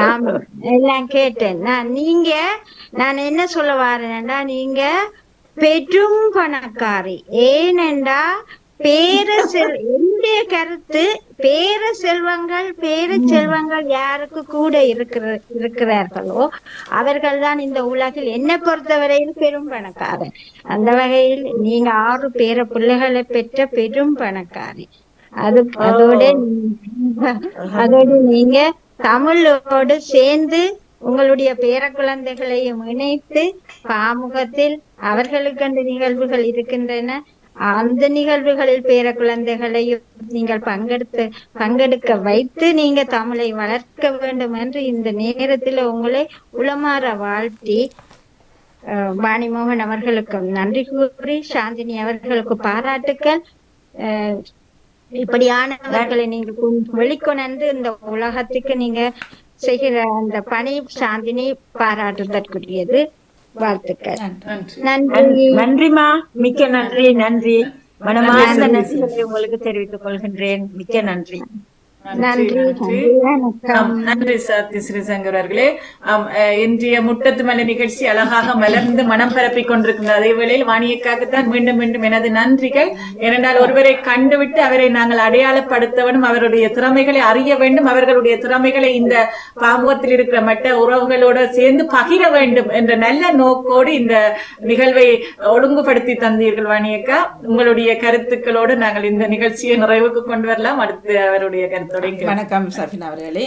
ஆமா, எல்லாம் கேட்டேன் நான் என்ன சொல்ல வரேன்டா, நீங்க பெரும் பணக்காரி. ஏனென்றா என்னுடைய கருத்து, பேர செல்வங்கள் யாருக்கு கூட இருக்கிறார்களோ அவர்கள் தான் இந்த உலகில் என்னை பொறுத்தவரையில் பெரும் பணக்காரன். அந்த வகையில் நீங்க 6 பேர பிள்ளைகளை பெற்ற பெரும் பணக்காரி. அதோடு நீங்க தமிழோடு சேர்ந்து உங்களுடைய பேர குழந்தைகளையும் இணைத்து பாமுகத்தில் அவர்களுக்கு அந்த நிகழ்வுகள் இருக்கின்றன. அந்த நிகழ்வுகளில் பேர குழந்தைகளையும் நீங்கள் பங்கெடுக்க வைத்து நீங்க தமிழை வளர்க்க வேண்டும் என்று இந்த நேரத்தில் உங்களை உளமாற வாழ்த்தி, வாணிமோகன் அவர்களுக்கு நன்றி கூறி, சாந்தினி அவர்களுக்கு பாராட்டுக்கள். இப்படியானவர்களை நீங்க வெளிக்கொணர்ந்து இந்த உலகத்துக்கு நீங்க செய்கிற அந்த பணி சாந்தினி பாராட்டுதற்குரியது. வாழ்த்துக்கள். நன்றிமா, மிக்க நன்றி. நன்றி, மனமார்ந்த நன்றிகளை உங்களுக்கு தெரிவித்துக் கொள்கின்றேன். மிக்க நன்றி. நன்றி சக்தி ஸ்ரீசங்கர் அவர்களே. இன்றைய முட்டத்து மலை நிகழ்ச்சி அழகாக மலர்ந்து மனம் பரப்பிக் கொண்டிருக்கின்ற அதே வேளையில் வாணியக்காகத்தான் மீண்டும் மீண்டும் எனது நன்றிகள். ஏனென்றால் ஒருவரை கண்டுவிட்டு அவரை நாங்கள் அடையாளப்படுத்த வேண்டும், அவருடைய திறமைகளை அறிய வேண்டும், அவர்களுடைய திறமைகளை இந்த பாமுகத்தில் இருக்கிற மற்ற உறவுகளோடு சேர்ந்து பகிர வேண்டும் என்ற நல்ல நோக்கோடு இந்த நிகழ்வை ஒழுங்குபடுத்தி தந்தீர்கள் வாணியக்கா. உங்களுடைய கருத்துக்களோடு நாங்கள் இந்த நிகழ்ச்சியை நிறைவுக்கு கொண்டு வரலாம். அடுத்து அவருடைய கருத்து. வணக்கம் சஃபினா அவர்களே.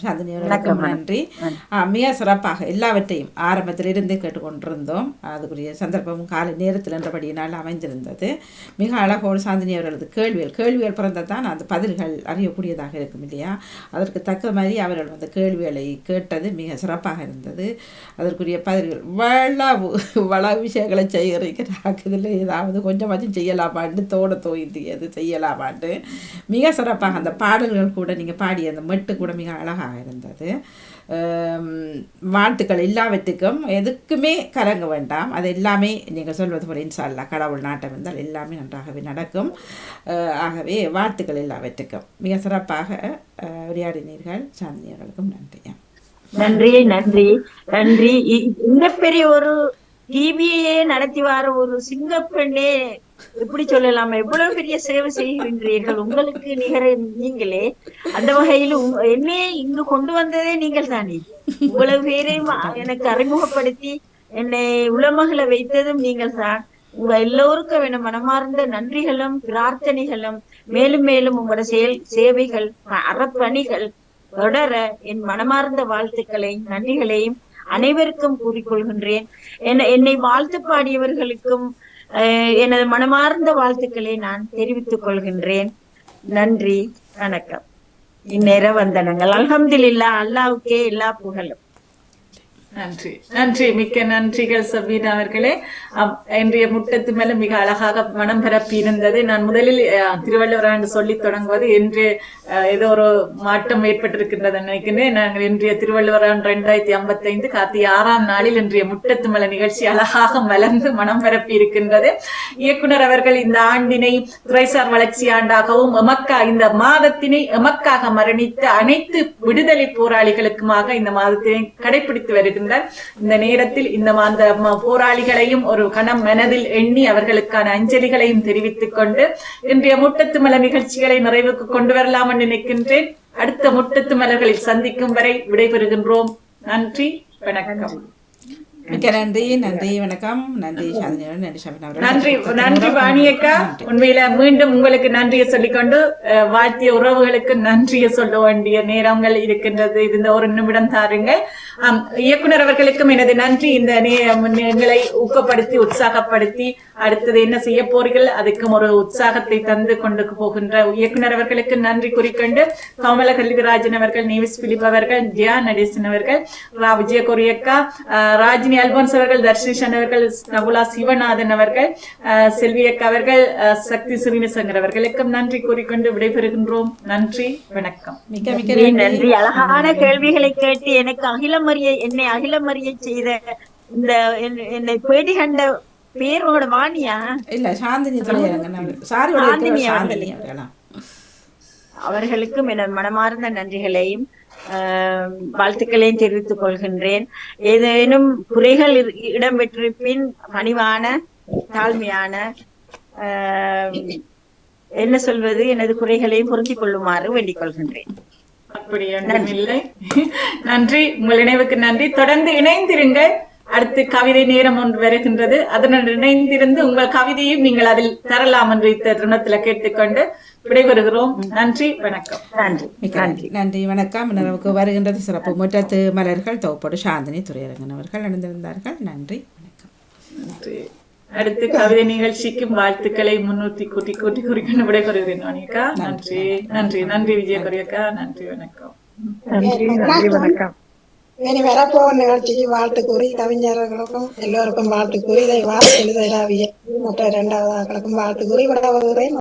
சாந்தினி அவர்களுக்கும் நன்றி. மிக சிறப்பாக எல்லாவற்றையும் ஆரம்பத்திலிருந்து கேட்டுக்கொண்டிருந்தோம். அதுக்குரிய சந்தர்ப்பமும் காலை நேரத்தில் என்றபடியினால் அமைந்திருந்தது. மிக அழகோடு சாந்தினி அவர்களது கேள்விகள் பிறந்ததான் அந்த பதில்கள் அறியக்கூடியதாக இருக்கும் இல்லையா? அதற்கு தக்க மாதிரி அவர்கள் அந்த கேள்விகளை கேட்டது மிக சிறப்பாக இருந்தது. அதற்குரிய பதில்கள் வள விஷயங்களை செய்கிறீர்கள், ஏதாவது கொஞ்சமாச்சும் செய்யலாமான்னு தோண்டியது செய்யலாமான்னு மிக சிறப்பாக அழகாக அந்த பாடல்கள் கூட நீங்கள் பாடிய அந்த மெட்டு கூட மிக அழகாக இருந்தது. வாழ்த்துக்கள் எல்லாவற்றுக்கும், எதுக்குமே கலங்க வேண்டாம். அது எல்லாமே நீங்கள் சொல்வது போல இன்ஷா அல்லாஹ் கடவுள் நாட்டம் இருந்தால் எல்லாமே நன்றாகவே நடக்கும். ஆகவே வாழ்த்துக்கள் எல்லாவற்றுக்கும். மிக சிறப்பாக உரையாடினீர்கள். சாந்தினி அவர்களுக்கும் நன்றி. நன்றி நன்றி நன்றி. இந்த பெரிய ஒரு டிவியே நடத்தி வர ஒரு சிங்கப்பெண்ணே எப்படி சொல்லலாம், எவ்வளவு பெரிய சேவை செய்கின்றீர்கள். உங்களுக்கு நிகர நீங்களே. அந்த வகையில் என்னையே இங்கு கொண்டு வந்ததே நீங்கள் தானே. இவ்வளவு பேரையும் எனக்கு அறிமுகப்படுத்தி என்னை உளமகள வைத்ததும் நீங்கள் தான். உங்க எல்லோருக்கும் வேணும் மனமார்ந்த நன்றிகளும் பிரார்த்தனைகளும். மேலும் மேலும் உங்களோட சேவைகள் அறப்பணிகள் தொடர என் மனமார்ந்த வாழ்த்துக்களையும் நன்றிகளையும் அனைவருக்கும் கூறிக்கொள்கின்றேன். என்னை வாழ்த்து பாடியவர்களுக்கும் எனது மனமார்ந்த வாழ்த்துக்களை நான் தெரிவித்துக் கொள்கின்றேன். நன்றி, வணக்கம். இந்நேர வந்தனங்கள். அல்ஹம்துலில்லாஹ், அல்லாஹ்வுக்கே எல்லா புகழும். நன்றி நன்றி, மிக்க நன்றிகள் சபீனா அவர்களே. இன்றைய முட்டத்து மேல மிக அழகாக மனம் பரப்பி இருந்தது. நான் முதலில் திருவள்ளுவர் ஆண்டு சொல்லி தொடங்குவது என்று ஏதோ ஒரு மாற்றம் ஏற்பட்டிருக்கின்றது நினைக்கின்றேன். நாங்கள் இன்றைய திருவள்ளுவர் ஆண்டு 2055 கார்த்திகை 6ஆம் நாளில் இன்றைய முட்டத்து மேல நிகழ்ச்சி அழகாக மலர்ந்து மனம் பரப்பி இருக்கின்றது. இயக்குனர் அவர்கள் இந்த ஆண்டினை துறைசார் வளர்ச்சி ஆண்டாகவும் இந்த மாதத்தினை எமக்காக மரணித்த அனைத்து விடுதலை போராளிகளுக்குமாக இந்த மாதத்தினை கடைபிடித்து வருகின்றனர். இந்த நேரத்தில் இந்த போராளிகளையும் ஒரு கணம் மனதில் எண்ணி அவர்களுக்கான அஞ்சலிகளையும் தெரிவித்துக் கொண்டு இன்றைய முட்டத்து மலர் நிகழ்ச்சிகளை நிறைவுக்கு கொண்டு வரலாம் என்று நினைக்கின்றேன். அடுத்த முட்டத்து மலர்களில் சந்திக்கும் வரை விடைபெறுகின்றோம். நன்றி, வணக்கம். மிக்க நன்றி. நன்றி, வணக்கம். நன்றி சாந்தினி, நன்றி ஷாபினா அவர்கள். நன்றி நன்றி வாணியக்கா. உண்மையில மீண்டும் உங்களுக்கு நன்றியை சொல்லிக்கொண்டு வாழ்த்திய உறவுகளுக்கு நன்றியை சொல்ல வேண்டிய நேரங்கள் இருக்கின்றது. இந்த ஒரு நிமிடம் தாருங்கள். இயக்குனர் அவர்களுக்கும் எனது நன்றி. இந்த எங்களை ஊக்கப்படுத்தி உற்சாகப்படுத்தி அடுத்தது என்ன செய்ய போறீர்கள் அதுக்கும் ஒரு உற்சாகத்தை தந்து கொண்டு போகின்ற இயக்குனர் அவர்களுக்கு நன்றி குறிக்கொண்டு கமல கல்விராஜன் அவர்கள், நேவிஸ் பிலிப் அவர்கள், ஜியா நடேசன் அவர்கள், விஜய கொரியக்கா, ராஜினி அல்போன்ஸ் அவர்கள், தர்ஷிஷன் அவர்கள், நகுலா சிவநாதன் அவர்கள், செல்வியக்கா அவர்கள், சக்தி சிறுமிசங்கர் அவர்களுக்கும் நன்றி கூறிக்கொண்டு விடைபெறுகின்றோம். நன்றி, வணக்கம். மிக்க மிக்க நன்றி. அழகான கேள்விகளை கேட்டு எனக்கு என்னை அகிலமறிய செய்த இந்த என்னை பேட்டி கண்ட பேரோட வாணியா இல்ல சாந்தினி அவர்களுக்கும் என மனமார்ந்த நன்றிகளையும் வாழ்த்துக்களையும் தெரிவித்துக் கொள்கின்றேன். ஏதேனும் குறைகள் இடம்பெற்றிருப்பின் பணிவான தாழ்மையான என்ன சொல்வது எனது குறைகளையும் பொருந்திக் கொள்ளுமாறு வேண்டிக் கொள்கின்றேன். அப்படி ஒன்றும் இல்லை. நன்றி, உங்கள் இணைவுக்கு நன்றி. தொடர்ந்து இணைந்திருங்கள். அடுத்து கவிதை நேரம் ஒன்று வருகின்றது. அதனுடன் இணைந்திருந்து உங்கள் கவிதையும் நீங்கள் அதில் தரலாம் என்று தருணத்துல கேட்டுக்கொண்டு விடைபெறுகிறோம். நன்றி, வணக்கம். நன்றி நன்றி, வணக்கம். நமக்கு வருகின்றது சிறப்பு முற்றத்து மலர்கள் தொகுப்போடு சாந்தினி துரையரங்கன் அவர்கள் இணைந்திருந்தார்கள். நன்றி, வணக்கம். நன்றி. அடுத்து கவிதை நிகழ்ச்சிக்கும் வாழ்த்துக்களை முன்னூத்தி கூட்டி குறிக்கொண்டு விடைபெறுகிறேன் அனிகா. நன்றி நன்றி நன்றி விஜய கொரியக்கா. நன்றி, வணக்கம். நன்றி, வணக்கம். இனி வரப்போகிற நிகழ்ச்சிக்கு வாழ்த்து கூறி கவிஞர்களுக்கும் எல்லோருக்கும் வாழ்த்து கூறி இதை வாழ்த்து எழுத மற்ற 2வது ஆக்களுக்கும் வாழ்த்து கூறி விட வருகிறேன்.